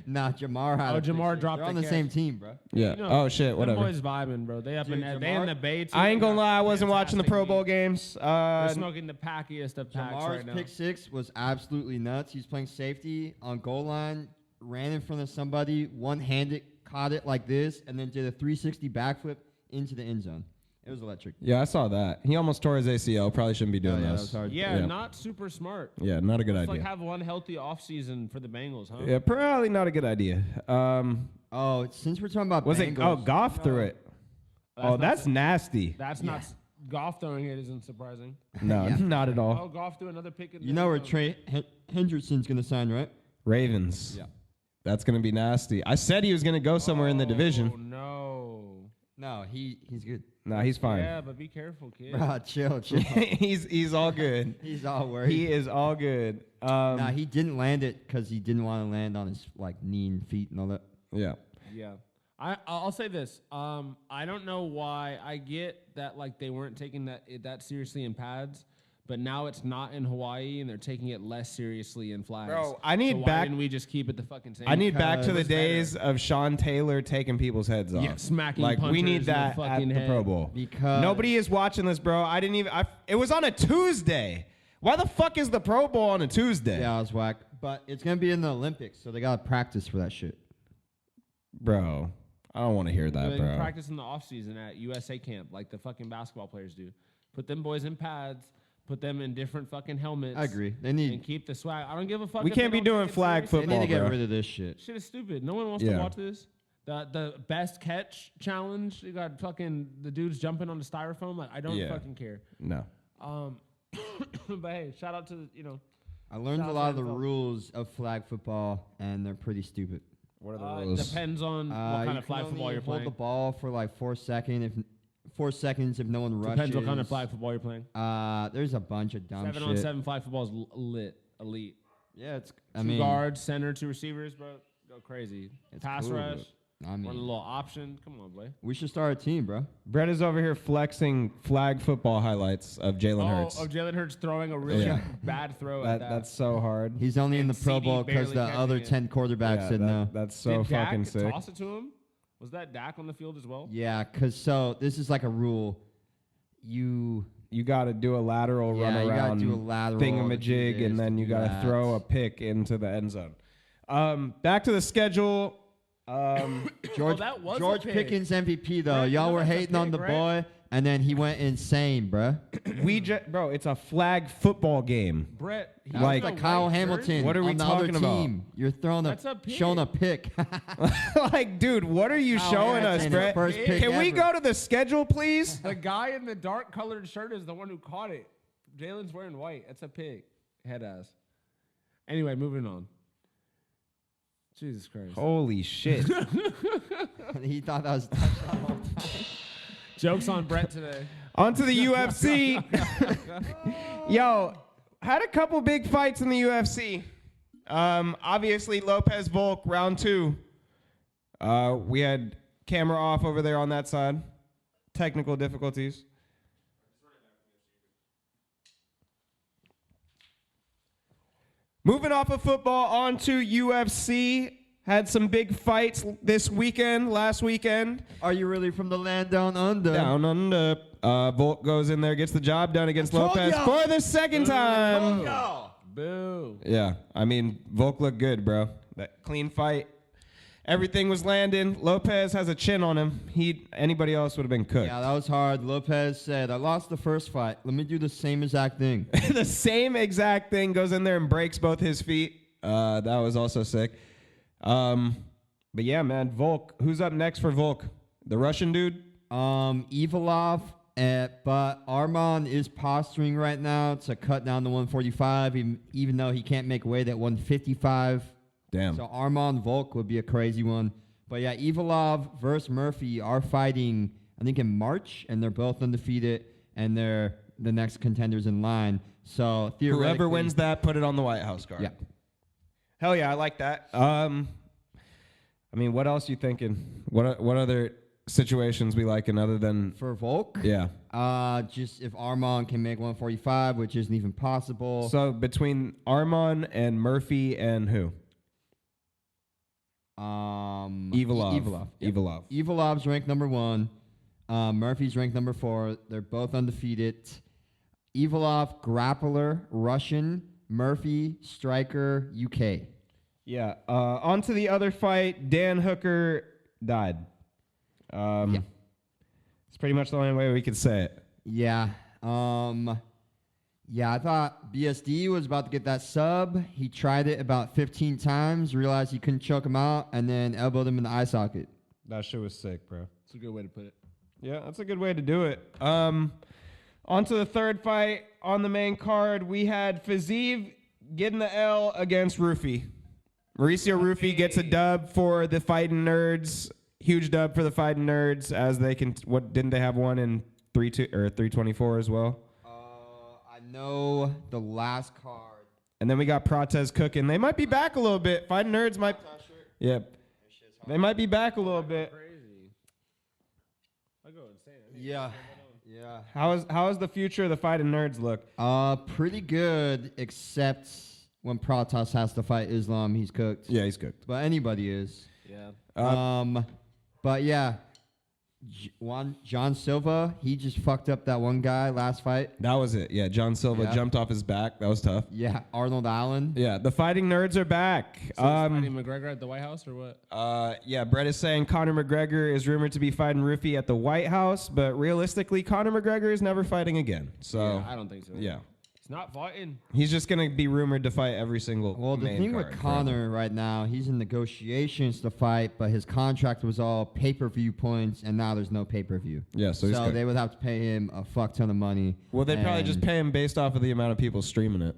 Nah, Jamar had. Oh, a pick Jamar six. dropped They're on the the same catch. team, bro. Yeah. You know, Oh shit. them Whatever. boys vibing, bro. They up Dude, they in the Bay too. I ain't gonna They lie. I got wasn't watching the fantastic Pro Bowl beats. games. They're smoking the packiest of packs Jamar's right now. pick 6 was absolutely nuts. He's playing safety on goal line, ran in front of somebody, one-handed, caught it like this, and then did a 360 backflip into the end zone. It was electric. Yeah, I saw that. He almost tore his ACL. Probably shouldn't be doing that this. was hard. Yeah, Yeah. not super smart. Yeah, not a good Let's like idea. have one healthy offseason for the Bengals, huh? Yeah, probably not a good idea. Oh, since we're talking about Was it? Bengals, Oh, Goff threw it. Oh, not that's su- nasty. That's not Goff throwing it isn't surprising. No, Yeah. not at Oh, all. Goff threw another pick in you know where Trey Hendrickson's going to sign, right? Ravens. Yeah. That's gonna be nasty. I said he was gonna go somewhere in the Oh division. no. No, he's good. Nah, he's fine. Yeah, but be careful, kid. Bruh, chill. he's all good. He's all worried. He is all good. Nah, he didn't land it because he didn't want to land on his knee and feet and all that. Yeah. Yeah. I'll say this. I don't know why. I get that they weren't taking that seriously in pads, but now it's not in Hawaii and they're taking it less seriously in flags. Bro, I need so why back- didn't we just keep it the fucking same? I need back to the Because- days of Sean Taylor taking people's heads off. Yeah, smacking we punters in need the that at fucking the head. Pro Bowl. Because Nobody is watching this, bro. I didn't even. It was on a Tuesday. Why the fuck is the Pro Bowl on a Tuesday? Yeah, it was whack. But it's gonna be in the Olympics, so they gotta practice for that shit. Bro, I don't want to hear that, They bro. practice in the offseason at USA camp like the fucking basketball players do. Put them boys in pads. Put them in different fucking helmets. I agree. They And need keep the swag. I don't give a fuck. We if can't they be don't doing take it flag seriously. they need to football, get bro. rid of this shit. Shit is stupid. No one wants Yeah. to watch this. The best catch challenge. You got fucking the dudes jumping on the styrofoam. I don't Yeah. fucking care. No. But hey, shout out to I learned a Shout lot out of the to NFL. rules of flag football, and they're pretty stupid. What are the rules? depends on what You kind of can flag football only you're hold playing. the ball for 4 seconds if no one rushes. Depends what kind of flag football you're playing. There's a bunch of dumb 7-on-7 flag football is lit, elite. Yeah, it's. Two guards, center, 2 receivers, bro. Go crazy. It's Pass cool, rush. but, One little option. Come on, boy. we should start a team, bro. Brett is over here flexing flag football highlights of Jalen Hurts. Oh, Jalen Hurts throwing a really Yeah. bad throw at that. That's so hard. He's only in And the Pro CD Bowl because barely the catching other it. 10 quarterbacks Yeah, said no. That's so Did Dak fucking sick. toss it to him? Was that Dak on the field as well? Yeah, because this is like a rule. You You got to do a lateral Yeah, run you gotta around do a lateral thingamajig, to do this, and then to you do got to that. throw a pick into the end zone. Back to the schedule. that was a George pick. Pickens MVP though. Right, Y'all no, were that's a hating on pick, the right? boy, and then he went insane, bruh. Bro, it's a flag football game. Brett, he That was was Like- like in a Kyle white Hamilton. jersey. What are we on the talking other about? team. You're throwing That's a showing a pick. Like, dude, what are you Kyle showing us, Hamilton, Brett? first pick Can we ever. go to the schedule, please? The guy in the dark colored shirt is the one who caught it. Jalen's wearing white. That's a pig. Head ass. Anyway, moving on. Jesus Christ. Holy shit. He thought that was a touchdown. Jokes on Brett today. On to the UFC. Yo, had a couple big fights in the UFC. Obviously, Lopez Volk, round 2. We had camera off over there on that side. Technical difficulties. Moving off of football onto UFC. Had some big fights this weekend, last weekend. Are you really from the land down under? Down under. Volk goes in there, gets the job done against told Lopez ya. for the second time. Boo. Yeah, I mean, Volk looked good, bro. That clean fight. Everything was landing. Lopez has a chin on him. Anybody else would have been cooked. Yeah, that was hard. Lopez said, I lost the first fight. Let me do the same exact thing. The same exact thing, goes in there and breaks both his feet. That was also sick. But yeah, man, Volk. Who's up next for Volk? The Russian dude? Evilov, but Arman is posturing right now to cut down to 145, even though he can't make weight at 155. Damn. So Arman Volk would be a crazy one. But yeah, Evilov versus Murphy are fighting, I think, in March, and they're both undefeated, and they're the next contenders in line. So theoretically, Whoever wins that, put it on the White House card. Yeah. Hell yeah, I like that. I mean, what else you thinking? What other situations we liking other than for Volk, yeah? just if Arman can make 145, which isn't even possible. So between Arman and Murphy and who? Evilov. Yep. Evilov. Evilov's ranked number 1. Murphy's ranked number 4. They're both undefeated. Evilov, grappler, Russian. Murphy, striker, UK. Yeah. On to the other fight. Dan Hooker died. Yeah. It's pretty much the only way we could say it. Yeah. Yeah, I thought BSD was about to get that sub. He tried it about 15 times, realized he couldn't choke him out, and then elbowed him in the eye socket. That shit was sick, bro. That's a good way to put it. Yeah, that's a good way to do it. On to the third fight on the main card. We had Fiziev getting the L against Rufy. Mauricio Rufy gets a dub for the Fighting Nerds. Huge dub for the Fighting Nerds, as they can. What didn't they have one in 324 as well? I know the last card. And then we got Protez cooking. They might be back a little bit. Fighting Nerds might. Yep. They might be back a little bit. Crazy. I go insane. Yeah. Yeah. How is the future of the Fighting Nerds look? Pretty good, except when Protoss has to fight Islam, he's cooked. Yeah, he's cooked. But anybody is. Yeah. But yeah, John Silva, he just fucked up that one guy last fight. That was it. Yeah, John Silva Yeah. jumped off his back. That was tough. Yeah, Arnold Allen. Yeah, the Fighting Nerds are back. So he's fighting McGregor at the White House or what? Yeah, Brett is saying Conor McGregor is rumored to be fighting Rufy at the White House, but realistically, Conor McGregor is never fighting again. So Yeah, I don't think so. yeah, He's not fighting. he's just gonna be rumored to fight every single. Well, the main thing with card Conor right now, he's in negotiations to fight, but his contract was all pay-per-view points, and now there's no pay-per-view. Yeah, so he's So good. they would have to pay him a fuck ton of money. Well, they'd probably just and- pay him based off of the amount of people streaming it.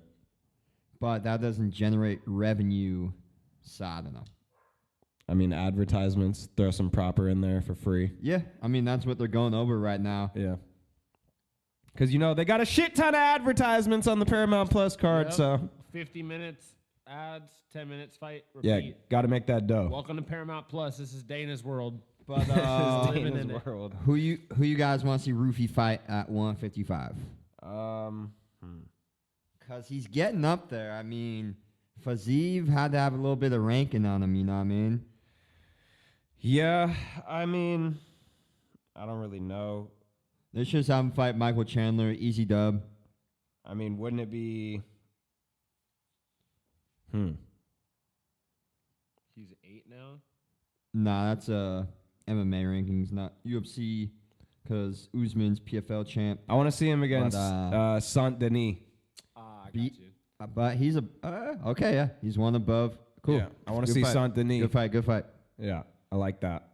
But that doesn't generate revenue, so I don't know. I mean, advertisements, throw some proper in there for free. Yeah, I mean, that's what they're going over right now. Yeah. Because, they got a shit ton of advertisements on the Paramount Plus card, Yep. so 50 minutes ads, 10 minutes fight, yeah, repeat. got to make that dough. Welcome to Paramount Plus. This is Dana's world. But living in it. world. who you guys want to see Rufy fight at 155? Because he's getting up there. I mean, Fiziev had to have a little bit of ranking on him, you know what I mean? Yeah, I mean, I don't really know. They should just have him fight Michael Chandler, easy dub. I mean, wouldn't it be? He's 8 now. Nah, that's MMA rankings, not UFC, because Usman's PFL champ. I want to see him against But, Saint Denis. I got Beat- you. But he's okay, yeah. He's one above. Cool. Yeah, I want to Good see fight. Saint Denis. Good fight. Yeah, I like that.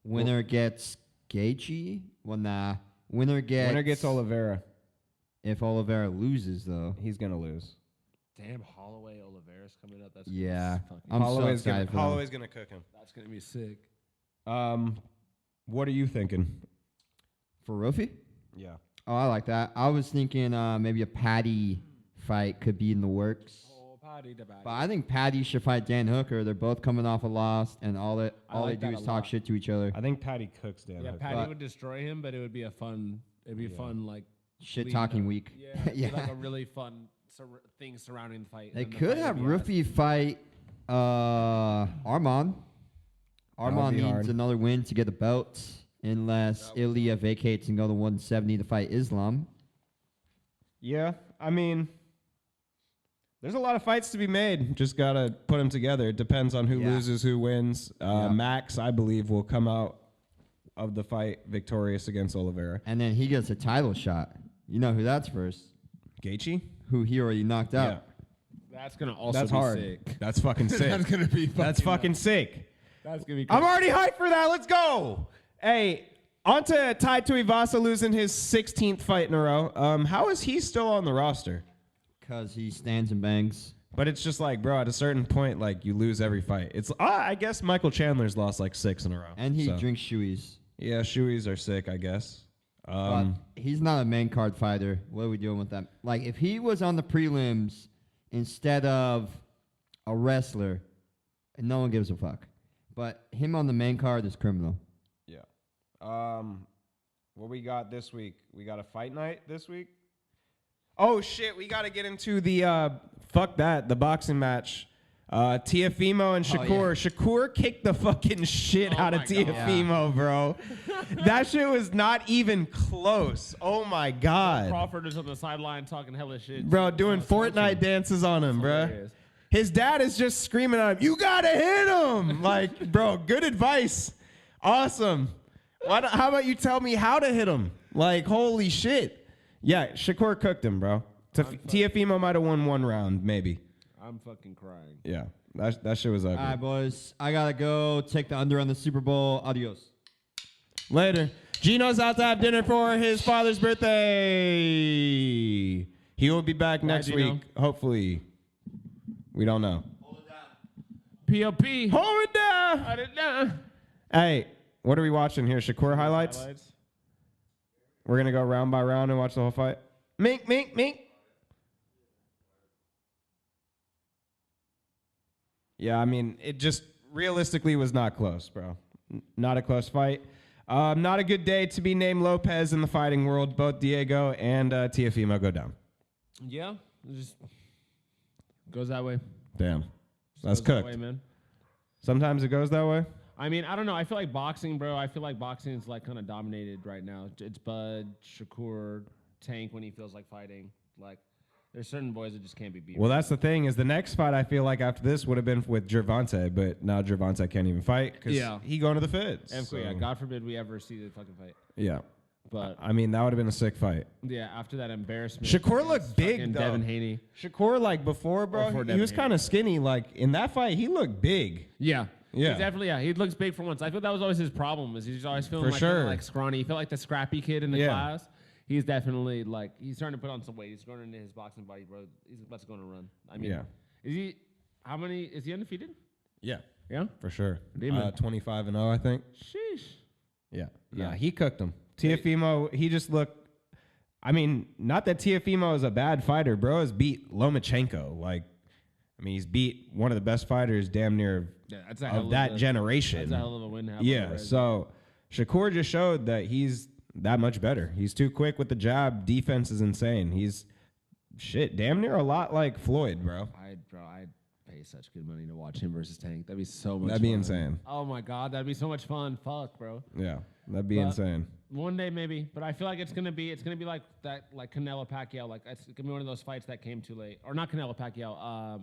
Winner gets Gaethje. Well, nah. Winner gets Oliveira. If Oliveira loses, though. He's gonna lose. Damn, Holloway Oliveira's coming up. That's Yeah. fucking- I'm so Holloway's excited for him. Holloway's gonna cook him. that's gonna be sick. What are you thinking? For Rofi? Yeah. Oh, I like that. I was thinking maybe a Patty fight could be in the works. Oh, Patty the Patty. But I think Patty should fight Dan Hooker. They're both coming off a loss, and all I they like do that is a talk lot. shit to each other. I think Patty cooks Dan. Yeah, Hooker. Patty But- would destroy him, but it would be a fun. It'd be fun, like Shit leading talking up. week. Yeah, it'd be Yeah. like a really fun thing surrounding the fight. They and the could fight have would be awesome. Rufi fight Armand. Armand be needs hard. another win to get the belt, unless Ilya vacates and go to 170 to fight Islam. Yeah, I mean, there's a lot of fights to be made. Just gotta put them together. It depends on who Yeah. loses, who wins. Yeah. Max, I believe, will come out of the fight victorious against Oliveira. And then he gets a title shot. You know who that's first? Gaethje? Who he already knocked out. That's gonna also That's be hard. sick. That's fucking sick. That's gonna be. That's fucking sick. That's gonna be. I'm already hyped for that. Let's go. Hey, on to Tai Tuivasa losing his 16th fight in a row. How is he still on the roster? Because he stands and bangs. But it's just like, bro, at a certain point, like, you lose every fight. It's I guess Michael Chandler's lost like 6 in a row. And he so. drinks shoeys. Yeah, shoeys are sick, I guess. But he's not a main card fighter. What are we doing with that? Like, if he was on the prelims instead of a wrestler, and no one gives a fuck. But him on the main card is criminal. Yeah. What we got this week? We got a fight night this week? Oh, shit. We got to get into the, the boxing match. Tiafimo and Shakur. Oh, yeah. Shakur kicked the fucking shit out of my God. Tiafimo, bro. That shit was not even close. Oh, my God. Crawford is on the sideline talking hella shit. Bro, doing Fortnite dances on him, bro. hilarious. His dad is just screaming at him, you gotta hit him! Like, bro, good advice. Awesome. How about you tell me how to hit him? Like, holy shit. Yeah, Shakur cooked him, bro. Tiafimo might have won 1 round, maybe. I'm fucking crying. Yeah, that shit was ugly. All right, boys. I got to go take the under on the Super Bowl. Adios. Later. Gino's out to have dinner for his father's birthday. He will be back next Gino? week, hopefully. We don't know. POP. Hold it down. Hold it down. Hey, what are we watching here? Shakur highlights? We're going to go round by round and watch the whole fight. Mink, mink, mink. Yeah, I mean, it just realistically was not close, bro. Not a close fight. Not a good day to be named Lopez in the fighting world. Both Diego and Tiafimo go down. Yeah, it just goes that way. Damn. That's Goes that cooked. way, man. Sometimes it goes that way. I mean, I don't know. I feel like boxing, bro. I feel like boxing is like kind of dominated right now. It's Bud, Shakur, Tank when he feels like fighting. Like, there's certain boys that just can't be beat. Well, that's the thing is the next fight I feel like after this would have been with Gervonta, but now Gervonta can't even fight because he going to the feds. And so- yeah, God forbid we ever see the fucking fight. Yeah. But I mean, that would have been a sick fight. yeah, after that embarrassment, Shakur against looked big, fucking though. Devin Haney. Shakur, like before, bro, Before he Devin was Haney. kind of skinny. Like in that fight, he looked big. Yeah. Yeah. He's definitely, he looks big for once. I feel that was always his problem, is he's always feeling For like, sure. kinda like scrawny. He felt like the scrappy kid in the Yeah. class. He's definitely like, he's starting to put on some weight. He's going into his boxing body, bro. He's about to go on a run. I mean, Yeah. is he undefeated? Yeah, Yeah? for sure. Demon. 25-0, I think. Sheesh. Yeah. Yeah. Nah, he cooked him. Tiafimo, he just looked. I mean, not that Tiafimo is a bad fighter, bro. Has beat Lomachenko. Like, I mean, he's beat one of the best fighters, damn near Yeah, that's a hell of that generation. That's a hell of a win to have on Yeah. the resume. So Shakur just showed that he's that much better. He's too quick with the jab. Defense is insane. He's damn near a lot like Floyd, bro. I'd pay such good money to watch him versus Tank. That'd be so much That'd be fun. insane. Oh my God, that'd be so much fun. Fuck, bro. Yeah, that'd be But- insane. One day maybe, but I feel like it's gonna be like that, like Canelo Pacquiao. Like it's gonna be one of those fights that came too late, or not Canelo Pacquiao.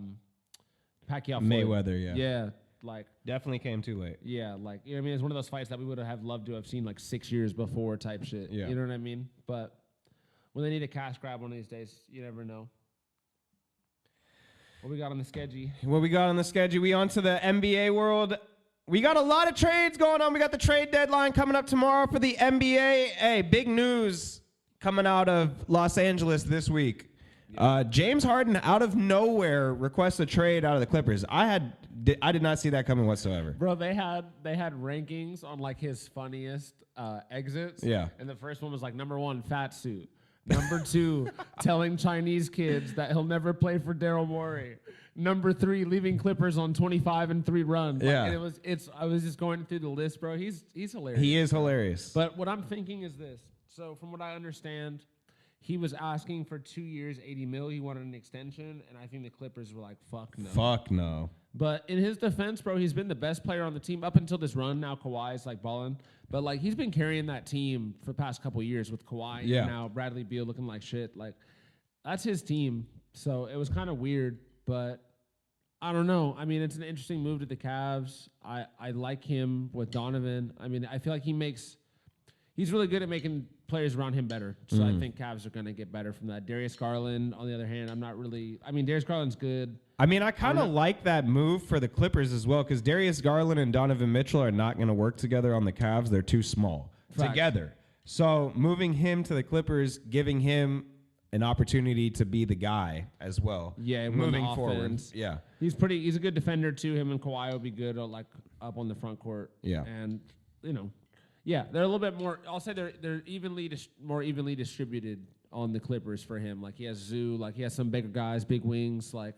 Pacquiao Floyd. Mayweather, yeah. Yeah, Like, Definitely came too late. yeah, like, you know what I mean? It's one of those fights that we would have loved to have seen like 6 years before type shit. Yeah. You know what I mean? But when they need a cash grab one of these days, you never know. What we got on the schedule? What we got on the schedule? We on to the NBA world. We got a lot of trades going on. We got the trade deadline coming up tomorrow for the NBA. Hey, big news coming out of Los Angeles this week. James Harden, out of nowhere, requests a trade out of the Clippers. I did not see that coming whatsoever. Bro, they had rankings on like his funniest exits. Yeah. And the first one was like number 1, fat suit. Number 2, telling Chinese kids that he'll never play for Daryl Morey. Number 3, leaving Clippers on 25-3 run. Like, Yeah. and I was just going through the list, bro. He's hilarious. He is hilarious. But what I'm thinking is this. So from what I understand, he was asking for 2 years, $80 million. He wanted an extension, and I think the Clippers were like, fuck no. Fuck no. But in his defense, bro, he's been the best player on the team up until this run. Now Kawhi is like balling. But like he's been carrying that team for the past couple of years with Kawhi Yeah. and now Bradley Beal looking like shit. Like that's his team. So it was kind of weird, but I don't know. I mean, it's an interesting move to the Cavs. I like him with Donovan. I mean, I feel like he's really good at making players around him better. So I think Cavs are going to get better from that. Darius Garland, on the other hand, Darius Garland's good. I mean, I kind of like that move for the Clippers as well because Darius Garland and Donovan Mitchell are not going to work together on the Cavs. They're too small together. So moving him to the Clippers, giving him an opportunity to be the guy as well. Yeah, moving on forward. offense. Yeah. He's a good defender too. Him and Kawhi will be good like up on the front court. Yeah. And yeah, they're a little bit more. I'll say they're more evenly distributed on the Clippers for him. Like he has Zoo, like he has some bigger guys, big wings, like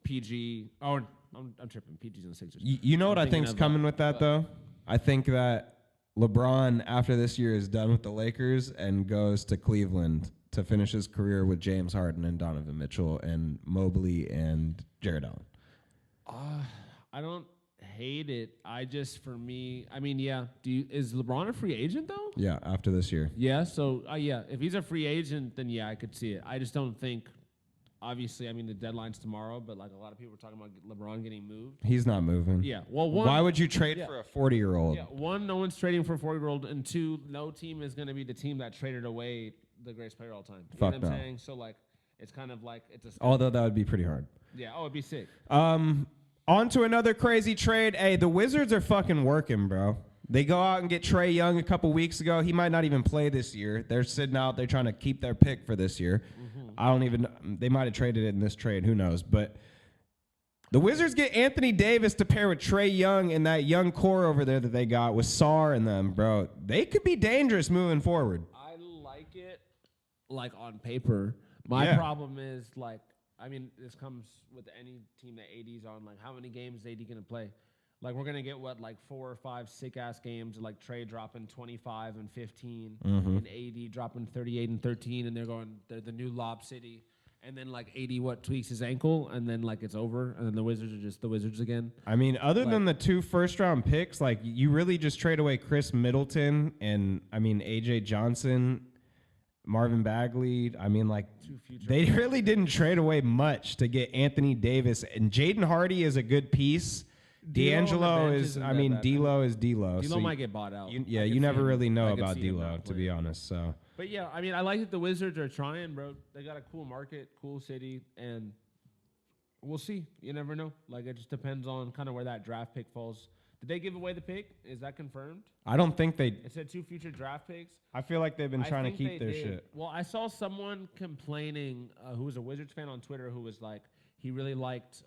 PG. Oh, I'm tripping. PG's in the Sixers. You know what I think's coming with that though? I think that LeBron after this year is done with the Lakers and goes to Cleveland to finish his career with James Harden and Donovan Mitchell and Mobley and Jared Allen. I don't hate it. Is LeBron a free agent though? Yeah, after this year. Yeah. So if he's a free agent, then yeah, I could see it. I just don't think. Obviously, I mean the deadline's tomorrow, but like a lot of people are talking about LeBron getting moved. He's not moving. Yeah. Well, why would you trade for a 40-year-old? Yeah. 1, no one's trading for a 40-year-old, and 2, no team is going to be the team that traded away the greatest player of all time. You know what I'm saying? So like, it's kind of like it's a. Although that would be pretty hard. Yeah. Oh, it'd be sick. On to another crazy trade. Hey, the Wizards are fucking working, bro. They go out and get Trae Young a couple weeks ago. He might not even play this year. They're sitting out. They're trying to keep their pick for this year. I don't even. They might have traded it in this trade. Who knows? But the Wizards get Anthony Davis to pair with Trae Young and that young core over there that they got with Sarr and them, bro. They could be dangerous moving forward. I like it, like on paper. My problem is like, I mean, this comes with any team that AD's on. Like, how many games is AD gonna play? Like, we're gonna get like 4 or 5 sick ass games, like Trae dropping 25 and 15, and AD dropping 38 and 13, and they're the new Lob City, and then like AD tweaks his ankle, and then like it's over, and then the Wizards are just the Wizards again. I mean, other than the 2 first-round picks, like you really just trade away Chris Middleton and AJ Johnson, Marvin Bagley. I mean, like they really didn't trade away much to get Anthony Davis, and Jaden Hardy is a good piece. D'Angelo is, D'Lo is D'Lo. D'Lo might get bought out. You never really know about D'Lo, to be honest. So, but yeah, I mean, I like that the Wizards are trying, bro. They got a cool market, cool city, and we'll see. You never know. Like, it just depends on kind of where that draft pick falls. Did they give away the pick? Is that confirmed? I don't think they. It said 2 future draft picks. I feel like they've been trying to keep their shit. Well, I saw someone complaining who was a Wizards fan on Twitter who was like, he really liked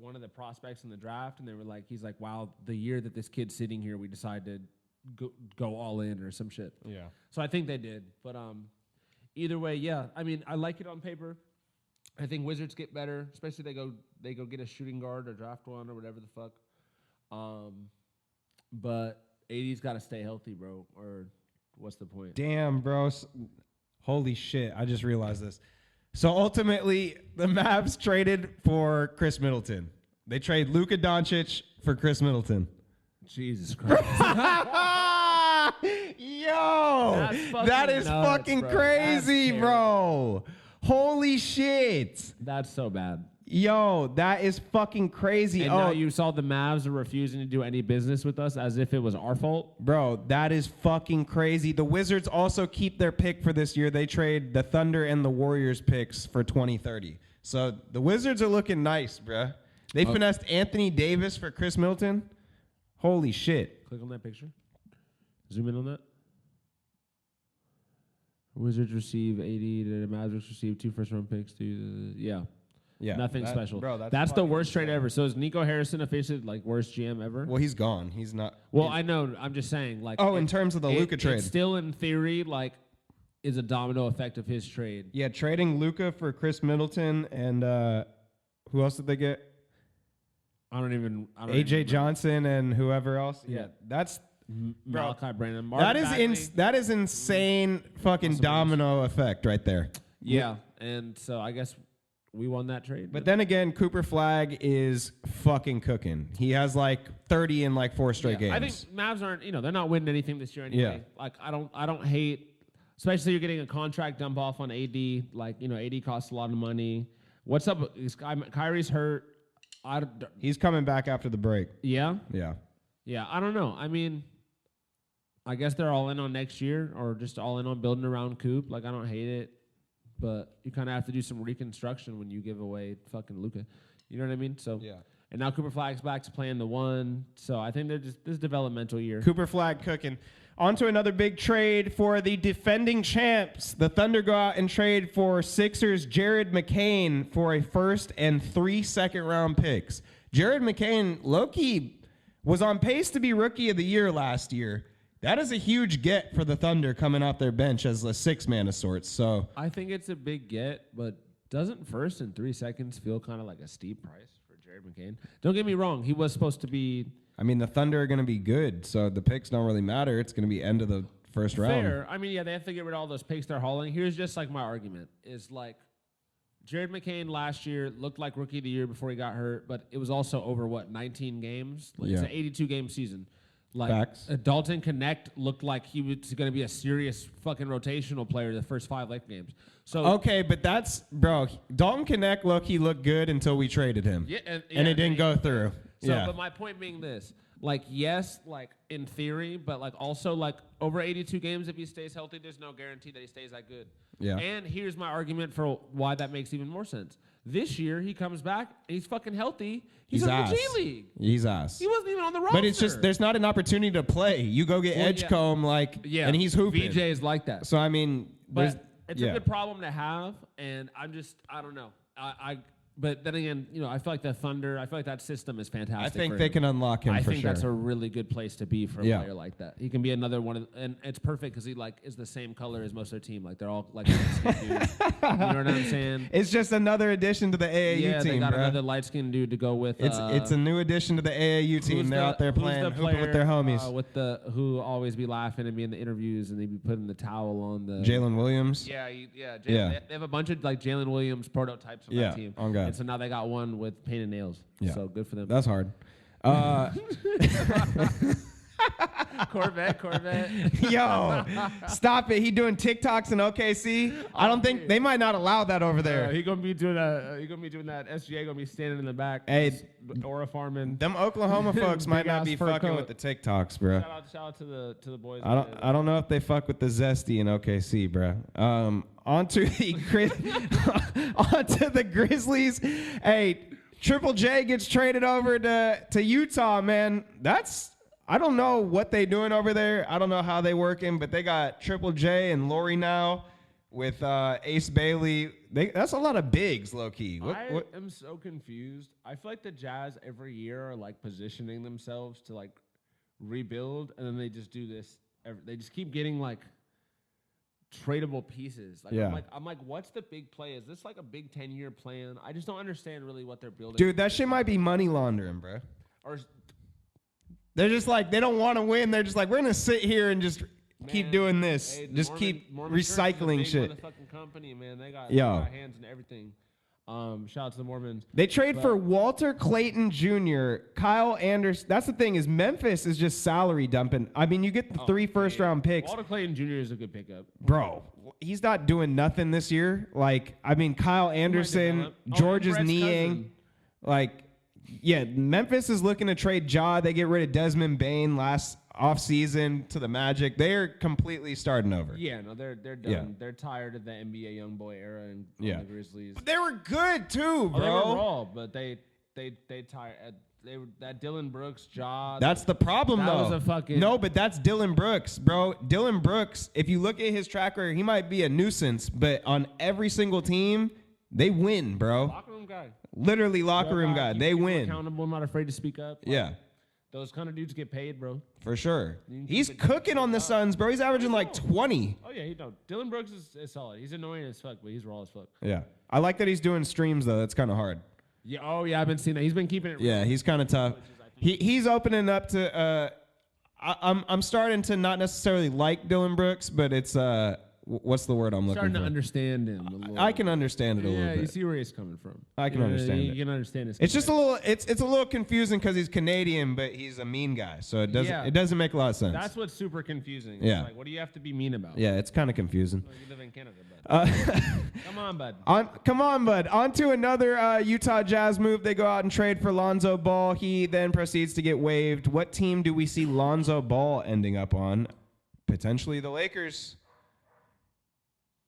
one of the prospects in the draft, and they were like, he's like, wow, the year that this kid's sitting here, we decided to go all in or some shit. Yeah. So I think they did, but either way, yeah. I mean, I like it on paper. I think Wizards get better, especially they go get a shooting guard or draft one or whatever the fuck. But AD's got to stay healthy, bro, or what's the point? Damn, bro. Holy shit. I just realized this. So ultimately, the Mavs traded for Chris Middleton. They trade Luka Doncic for Chris Middleton. Jesus Christ. Yo, that is nuts, fucking bro. crazy, bro. Holy shit. That's so bad. Yo, that is fucking crazy. And now you saw the Mavs are refusing to do any business with us as if it was our fault. Bro, that is fucking crazy. The Wizards also keep their pick for this year. They trade the Thunder and the Warriors picks for 2030. So the Wizards are looking nice, bruh. They finessed Anthony Davis for Chris Middleton. Holy shit. Click on that picture. Zoom in on that. Wizards receive 80. The Mavericks receive 2 first-round picks. Yeah. Nothing special. Bro, that's the worst trade ever. So is Nico Harrison officially like worst GM ever? Well, he's gone. He's not. Well, I know. I'm just saying. Like. Oh, in terms of the Luka trade. It's still in theory like is a domino effect of his trade. Yeah, trading Luka for Chris Middleton and who else did they get? AJ Johnson and whoever else. Yeah, that's Malachi Brandon. That is insane fucking domino effect right there. Yeah, and so I guess we won that trade. But then again, Cooper Flagg is fucking cooking. He has like 30 in like 4 straight games. I think Mavs aren't, they're not winning anything this year anyway. Yeah. Like I don't hate, especially you're getting a contract dump off on AD. Like, AD costs a lot of money. What's up? Kyrie's hurt. He's coming back after the break. Yeah? Yeah. Yeah, I don't know. I mean, I guess they're all in on next year or just all in on building around Coop. Like, I don't hate it. But you kind of have to do some reconstruction when you give away fucking Luka. You know what I mean? So yeah. And now Cooper Flagg's back to playing the 1. So I think this is developmental year. Cooper Flagg cooking. On to another big trade for the defending champs. The Thunder go out and trade for Sixers Jared McCain for a 1st and 3 second-round picks. Jared McCain, low-key, was on pace to be Rookie of the Year last year. That is a huge get for the Thunder coming off their bench as a 6-man of sorts. So I think it's a big get, but doesn't 1st and 3 seconds feel kind of like a steep price for Jared McCain? Don't get me wrong. He was supposed to be... I mean, the Thunder are going to be good, so the picks don't really matter. It's going to be end of the first round. Fair. I mean, yeah, they have to get rid of all those picks they're hauling. Here's just like my argument is like Jared McCain last year looked like Rookie of the Year before he got hurt, but it was also over, 19 games? Like, it's an 82-game season. Like Facts. Dalton Connect looked like he was going to be a serious fucking rotational player the first 5 late games. So okay, but Dalton Connect he looked good until we traded him. Yeah, and it didn't go through. So, but my point being this, like, yes, like in theory, but like also like over 82 games, if he stays healthy, there's no guarantee that he stays that good. Yeah. And here's my argument for why that makes even more sense. This year, he comes back, and he's fucking healthy. He's in the G League. He's ass. He wasn't even on the roster. But it's just, there's not an opportunity to play. You go get Edgecombe, and he's hooping. VJ is like that. So, I mean, but it's a good problem to have, and I don't know. But then again, I feel like the Thunder, I feel like that system is fantastic. I think they can unlock him for sure. I think that's a really good place to be for a player like that. He can be another one, and it's perfect because he is the same color as most of their team. Like they're all like light-skinned dudes. You know what I'm saying? It's just another addition to the AAU team. Yeah, they got another light-skinned dude to go with. It's a new addition to the AAU team. They're out there playing hooping with their homies. Who always be laughing at me in the interviews, and they be putting the towel on the Jalen Williams. Yeah. They have a bunch of like Jalen Williams prototypes on that team. On God. And so now they got one with painted nails. Yeah. So good for them. That's hard. Corvette. Yo, stop it. He doing TikToks in OKC. I don't think they might not allow that over there. He gonna be doing that. He gonna be doing that. SGA gonna be standing in the back. Hey, Aura farming. Them Oklahoma folks might not be fucking with the TikToks, bro. Shout out to the boys. I don't know if they fuck with the zesty in OKC, bro. Onto the Grizzlies. Hey, Triple J gets traded over to Utah, man. I don't know what they doing over there. I don't know how they working, but they got Triple J and Laurie now with Ace Bailey. That's a lot of bigs, low key. I am so confused. I feel like the Jazz every year are like positioning themselves to like rebuild, and then they just do this. They just keep getting like tradable pieces. Like, yeah. I'm like, what's the big play? Is this like a big 10-year plan? I just don't understand really what they're building. Dude, that shit might be money laundering, bro. Or they're just like, they don't want to win. They're just like, we're gonna sit here and just keep doing this. Hey, just keep recycling shit. Motherfucking company, man. They got hands in everything. Shout out to the Mormons. They trade for Walter Clayton Jr., Kyle Anderson. That's the thing is Memphis is just salary dumping. I mean, you get the 3 first-round picks. Walter Clayton Jr. is a good pickup. Bro, he's not doing nothing this year. Like, I mean, Kyle Anderson, George is kneeing. Like, yeah, Memphis is looking to trade Ja. They get rid of Desmond Bane last offseason to the Magic. They are completely starting over. Yeah, no, they're done. Yeah. They're tired of the NBA young boy era and Yeah. the Grizzlies. But they were good too, bro. They were raw, but they tired. They were that Dylan Brooks job. That's the problem, that though. was a fucking no, but that's Dylan Brooks, bro. Dylan Brooks, if you look at his track record, he might be a nuisance, but on every single team, they win, bro. locker room guy. Literally locker room guy. They win. Accountable, not afraid to speak up. Like, Yeah, those kind of dudes get paid, bro. for sure. You can He's keep it- cooking on the Suns, bro. He's averaging like 20. Oh yeah, he don't. Dylan Brooks is solid. He's annoying as fuck, but he's raw as fuck. Yeah. I like that he's doing streams, though. That's kind of hard. Yeah. Oh yeah, I've been seeing that. He's been keeping it. Yeah, he's kind of tough. He's opening up to. I'm starting to not necessarily like Dylan Brooks, but it's what's the word I'm looking starting for? to understand him. A little I can understand it a little Yeah, you bit. see where he's coming from. I can You know, understand you it. can understand his. It's just a little. It's a little confusing because he's Canadian, but he's a mean guy, so it doesn't. Yeah. It doesn't make a lot of sense. That's what's super confusing. It's Yeah. like, what do you have to be mean about? Yeah, it's kind of confusing. Well, you live in Canada, bud. Uh, Come on, bud. Come on, bud. On to another Utah Jazz move. They go out and trade for Lonzo Ball. He then proceeds to get waived. What team do we see Lonzo Ball ending up on? Potentially the Lakers.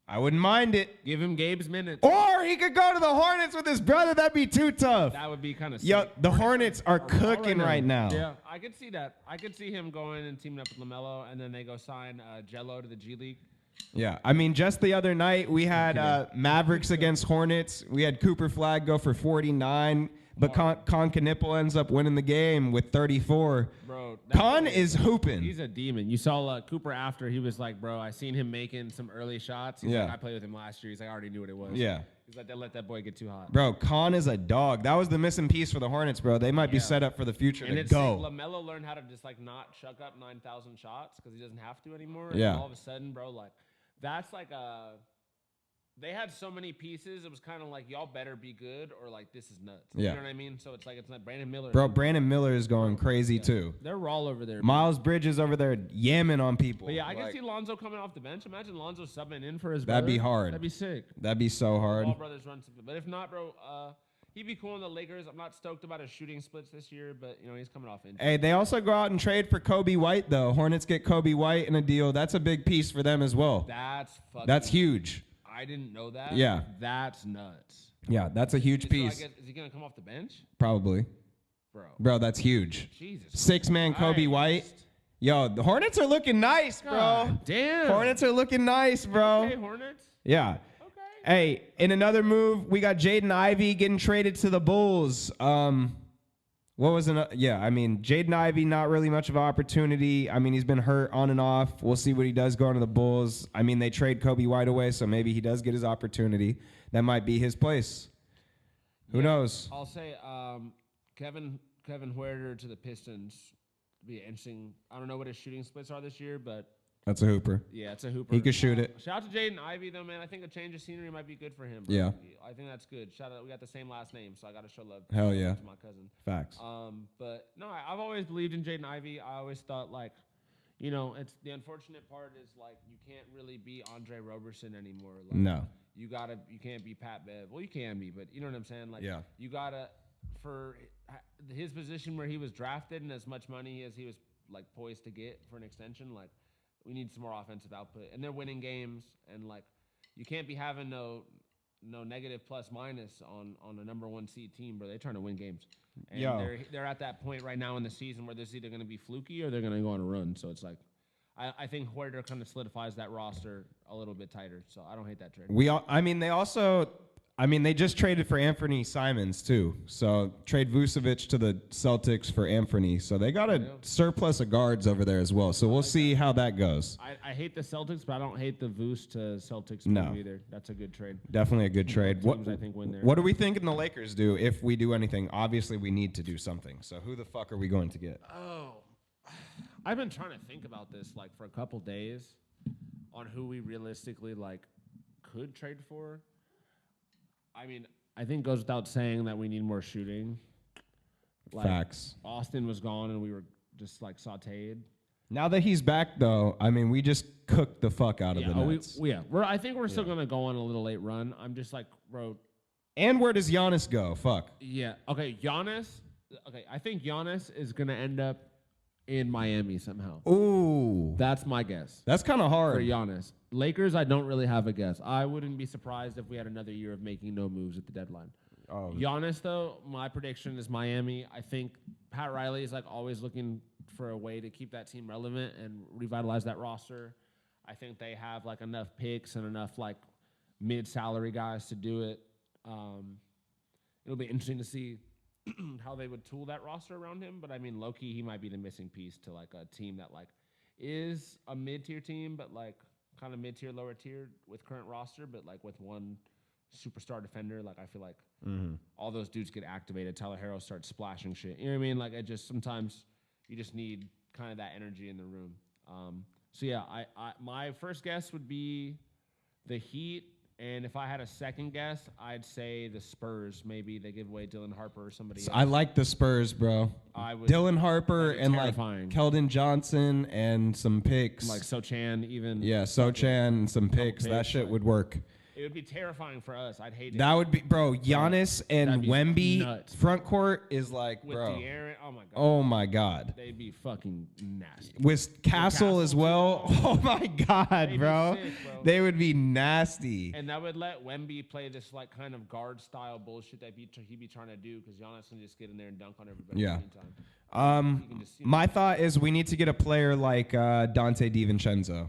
I wouldn't mind it. Give him Gabe's minutes. Or he could go to the Hornets with his brother. That'd be too tough. That would be kind of sick. Yo, the Hornets are cooking right now. Yeah, I could see that. I could see him going and teaming up with LaMelo, and then they go sign Jello to the G League. Yeah, I mean, just the other night we had Mavericks against Hornets. We had Cooper Flag go for 49, but Con Knipple ends up winning the game with 34. Bro, Con is hooping. He's a demon. You saw Cooper after. He was like, bro, I seen him making some early shots. He's Yeah. like, I played with him last year. He's like, I already knew what it was. Yeah. He's like, they let that boy get too hot. Bro, Con is a dog. That was the missing piece for the Hornets, bro. They might be set up for the future And to it's go. sick. LaMelo learned how to just not chuck up 9,000 shots because he doesn't have to anymore. Yeah. And all of a sudden, bro, that's they had so many pieces. It was kind of like, y'all better be good or this is nuts. Yeah. You know what I mean? So it's not Brandon Miller. Bro, Brandon Miller is going crazy too. They're raw over there. Miles Bridges over there yamming on people. But yeah, I can see Lonzo coming off the bench. Imagine Lonzo subbing in for his brother. That'd be hard. That'd be sick. That'd be so hard. All brothers run something. But if not, bro, he'd be cool in the Lakers. I'm not stoked about his shooting splits this year, but he's coming off injury. Hey, they also go out and trade for Kobe White, though. Hornets get Kobe White in a deal. That's a big piece for them as well. That's huge. I didn't know that. Yeah. That's nuts. Yeah, that's a huge So piece. is he going to come off the bench? Probably. Bro, that's huge. Jesus. 6-man Kobe Christ. White. Yo, the Hornets are looking nice, bro. God damn. Hornets are looking nice, bro. Okay, Hornets. Yeah. Okay. Hey, in another move, we got Jaden Ivey getting traded to the Bulls. What was Jaden Ivey, not really much of an opportunity. I mean, he's been hurt on and off. We'll see what he does going to the Bulls. I mean, they trade Kobe White away, so maybe he does get his opportunity. That might be his place. Who knows? I'll say Kevin Huerter to the Pistons would be interesting. I don't know what his shooting splits are this year, but That's a hooper. yeah, it's a hooper. He could shoot it. Shout out to Jaden Ivey, though, man. I think a change of scenery might be good for him. Bro. Yeah. I think that's good. Shout out. We got the same last name, so I got to show love. Hell yeah. To my cousin. Facts. But no, I've always believed in Jaden Ivey. I always thought it's the unfortunate part is you can't really be Andre Roberson anymore. No. You can't be Pat Bev. Well, you can be, but you know what I'm saying? Yeah. You gotta, for his position where he was drafted and as much money as he was poised to get for an extension, we need some more offensive output. And they're winning games, and you can't be having no negative plus minus on a number 1 seed team, bro. They're trying to win games. And they're at that point right now in the season where this is either going to be fluky or they're going to go on a run. So it's I think Huerter kind of solidifies that roster a little bit tighter. So I don't hate that trade. They just traded for Anthony Simons too. So trade Vucevic to the Celtics for Anthony. So they got a surplus of guards over there as well. So we'll see how that goes. I hate the Celtics, but I don't hate the Vuce to Celtics move either. That's a good trade. Definitely a good trade. Teams, I think, win there. What are we thinking the Lakers do if we do anything? Obviously, we need to do something. So who the fuck are we going to get? Oh, I've been trying to think about this for a couple days on who we realistically could trade for. I mean, I think it goes without saying that we need more shooting. Facts. Austin was gone and we were just sauteed. Now that he's back, though, I mean, we just cooked the fuck out of the Nets. I think we're still gonna go on a little late run. I'm just like, bro. And where does Giannis go? Fuck. Yeah. Okay, Giannis. Okay, I think Giannis is gonna end up in Miami somehow. Ooh, That's my guess. that's kind of For hard. Giannis. Lakers, I don't really have a guess. I wouldn't be surprised if we had another year of making no moves at the deadline. Oh. Giannis, though, my prediction is Miami. I think Pat Riley is like always looking for a way to keep that team relevant and revitalize that roster. I think they have like enough picks and enough like mid-salary guys to do it. It'll be interesting to see how they would tool that roster around him. But I mean, low-key, he might be the missing piece to like a team that like is a mid-tier team, but like kind of mid-tier, lower tier with current roster, but like with one superstar defender. Like I feel like all those dudes get activated. Tyler Herro starts splashing shit. You know what I mean? Like it just sometimes you just need kind of that energy in the room. So yeah, I my first guess would be the Heat. And if I had a second guess, I'd say the Spurs. Maybe they give away Dylan Harper or somebody else. I like the Spurs, bro. Dylan Harper and terrifying. like Keldon Johnson and some picks. Like Sochan even. Yeah, Sochan and some picks. That shit would work. It would be terrifying for us. I'd hate it. That would be, bro. Giannis and That'd be Wemby nuts. front court is like, With bro. De'Aaron, oh my god. Oh my god. They'd be fucking nasty. With Castle as well. Oh my god, They'd be bro. sick, bro. They would be nasty. And that would let Wemby play this like kind of guard style bullshit that he'd be trying to do because Giannis can just get in there and dunk on everybody Yeah. in the meantime. You can just, you know, My thought is we need to get a player like Dante DiVincenzo.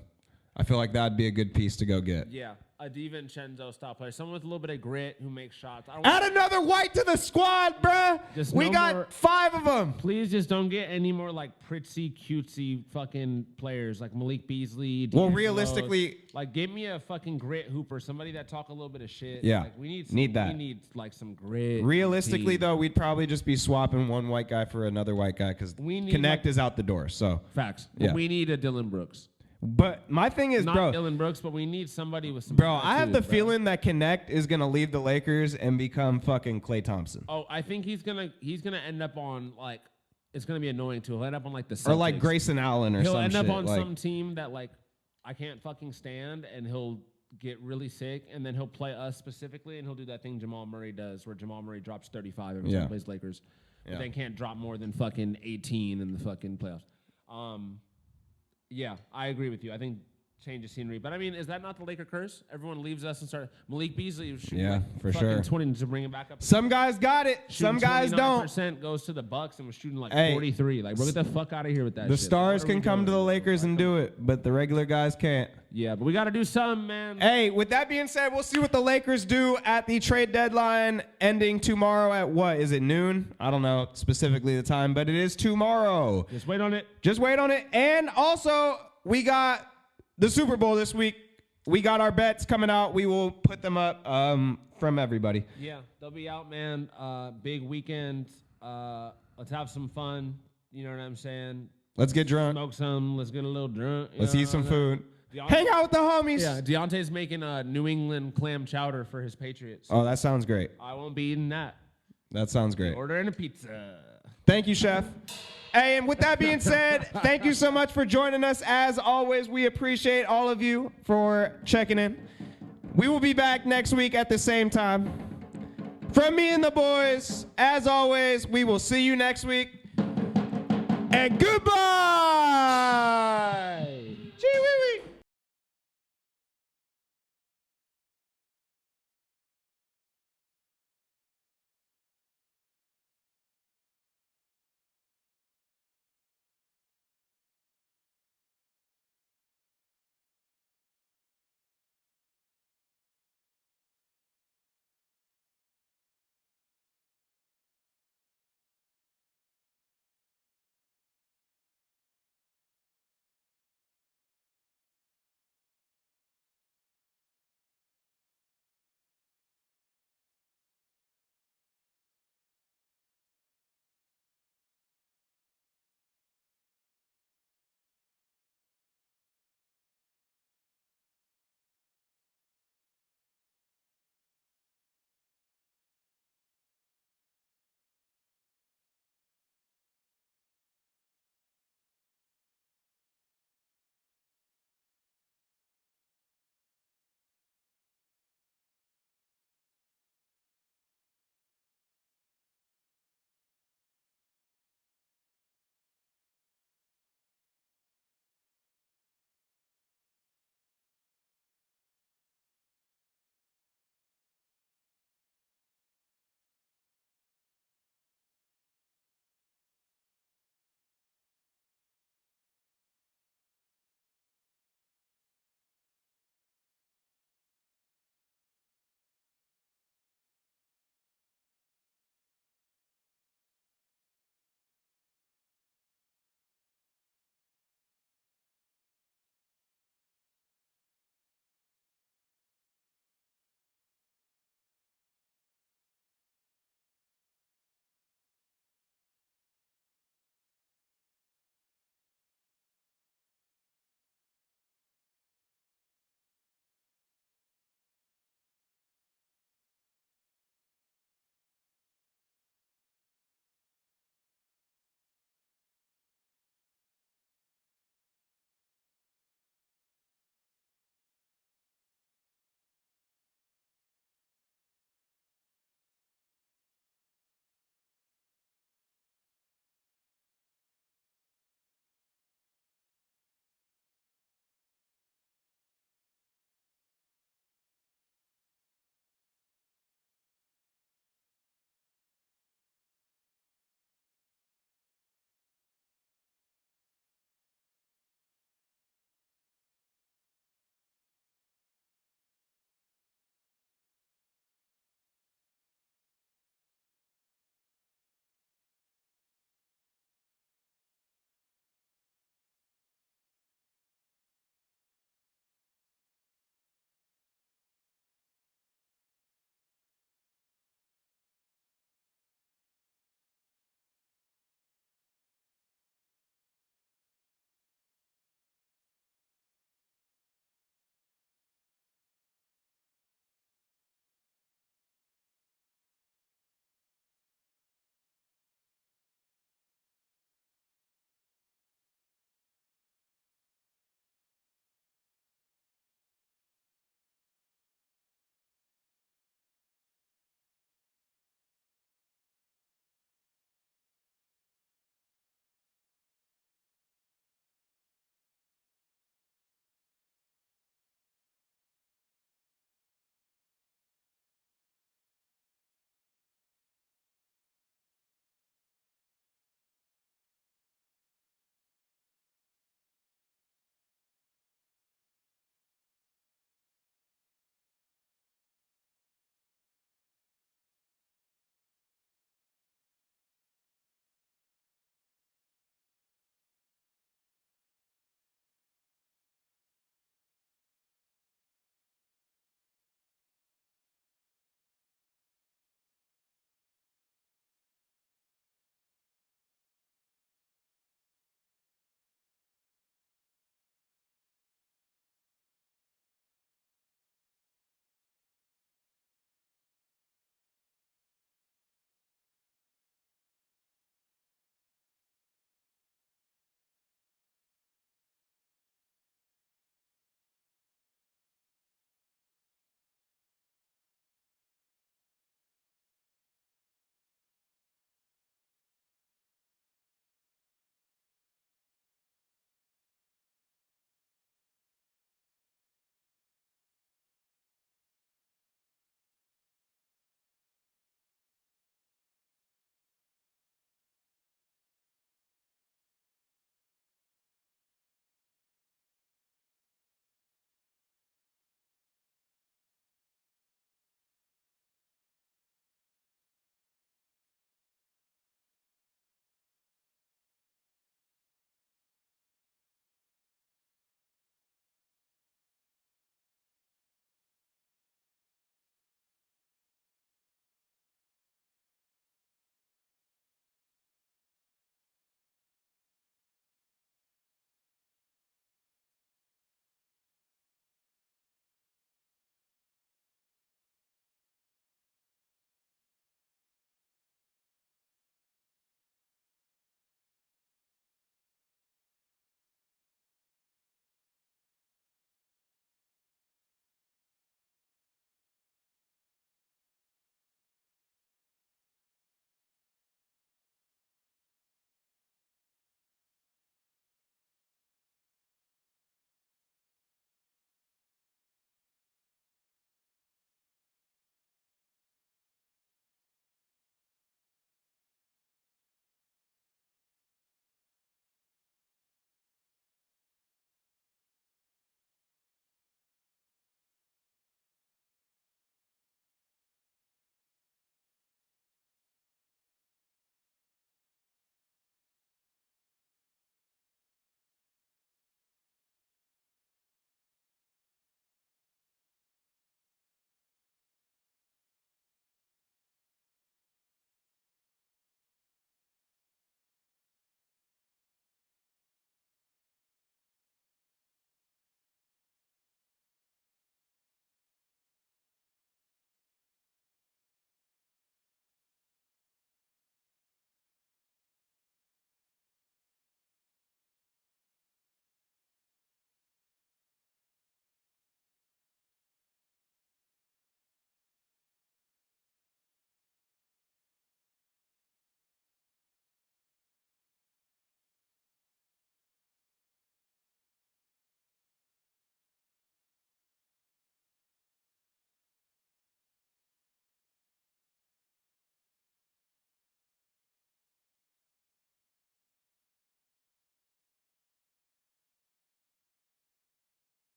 I feel like that'd be a good piece to go get. yeah, a DiVincenzo style player, someone with a little bit of grit who makes shots. I don't Add another white to the squad, bruh. Just We no got more- 5 of them. Please just don't get any more like pritsy, cutesy fucking players like Malik Beasley. Well, D'Angelo. realistically- like give me a fucking grit hooper, somebody that talk a little bit of shit. Yeah. like, we need Need that. We need like some grit. Realistically, team. though, we'd probably just be swapping one white guy for another white guy because We need, Connect like- is out the door. So, Facts. Yeah. We need a Dylan Brooks. but my thing is, Not bro, Dylan Brooks, but we need somebody with some. bro, I have the attitude, bro. feeling that Connect is gonna leave the Lakers and become fucking Klay Thompson Oh, I think he's gonna end up on like it's gonna be annoying too. He'll end up on like the Celtics. or like Grayson Allen or He'll some end up shit. on like, some team that like I can't fucking stand, and he'll get really sick, and then he'll play us specifically, and he'll do that thing Jamal Murray does, where Jamal Murray drops 35 every time he plays Lakers, Yeah. but then can't drop more than fucking 18 in the fucking playoffs. Yeah, I agree with you. I think change of scenery, but I mean, is that not the Laker curse? Everyone leaves us and start. Malik Beasley was shooting Yeah, like for fucking sure. 20 to bring him back up. Some guys got it. Some guys don't. Percent goes to the Bucks and was shooting like Hey, 43. Like, bro, get the fuck out of here with that. The shit. stars What are can we come to the doing? Lakers and do it, but the regular guys can't. Yeah, but we got to do something, man. Hey, with that being said, we'll see what the Lakers do at the trade deadline ending tomorrow at what? Is it noon? I don't know specifically the time, but it is tomorrow. Just wait on it. Just wait on it. And also, we got the Super Bowl this week. We got our bets coming out. We will put them up from everybody. Yeah, they'll be out, man. Big weekend. Let's have some fun. You know what I'm saying? Let's get drunk. Smoke some. Let's get a little drunk. you Let's know eat some what I'm food. saying? Hang out with the homies. Yeah, Deontay's making a New England clam chowder for his Patriots. Oh, that sounds great. I won't be eating that. That sounds great. Ordering a pizza. Thank you, Chef. Hey, and with that being said, thank you so much for joining us. As always, we appreciate all of you for checking in. We will be back next week at the same time. From me and the boys, as always, we will see you next week. And goodbye!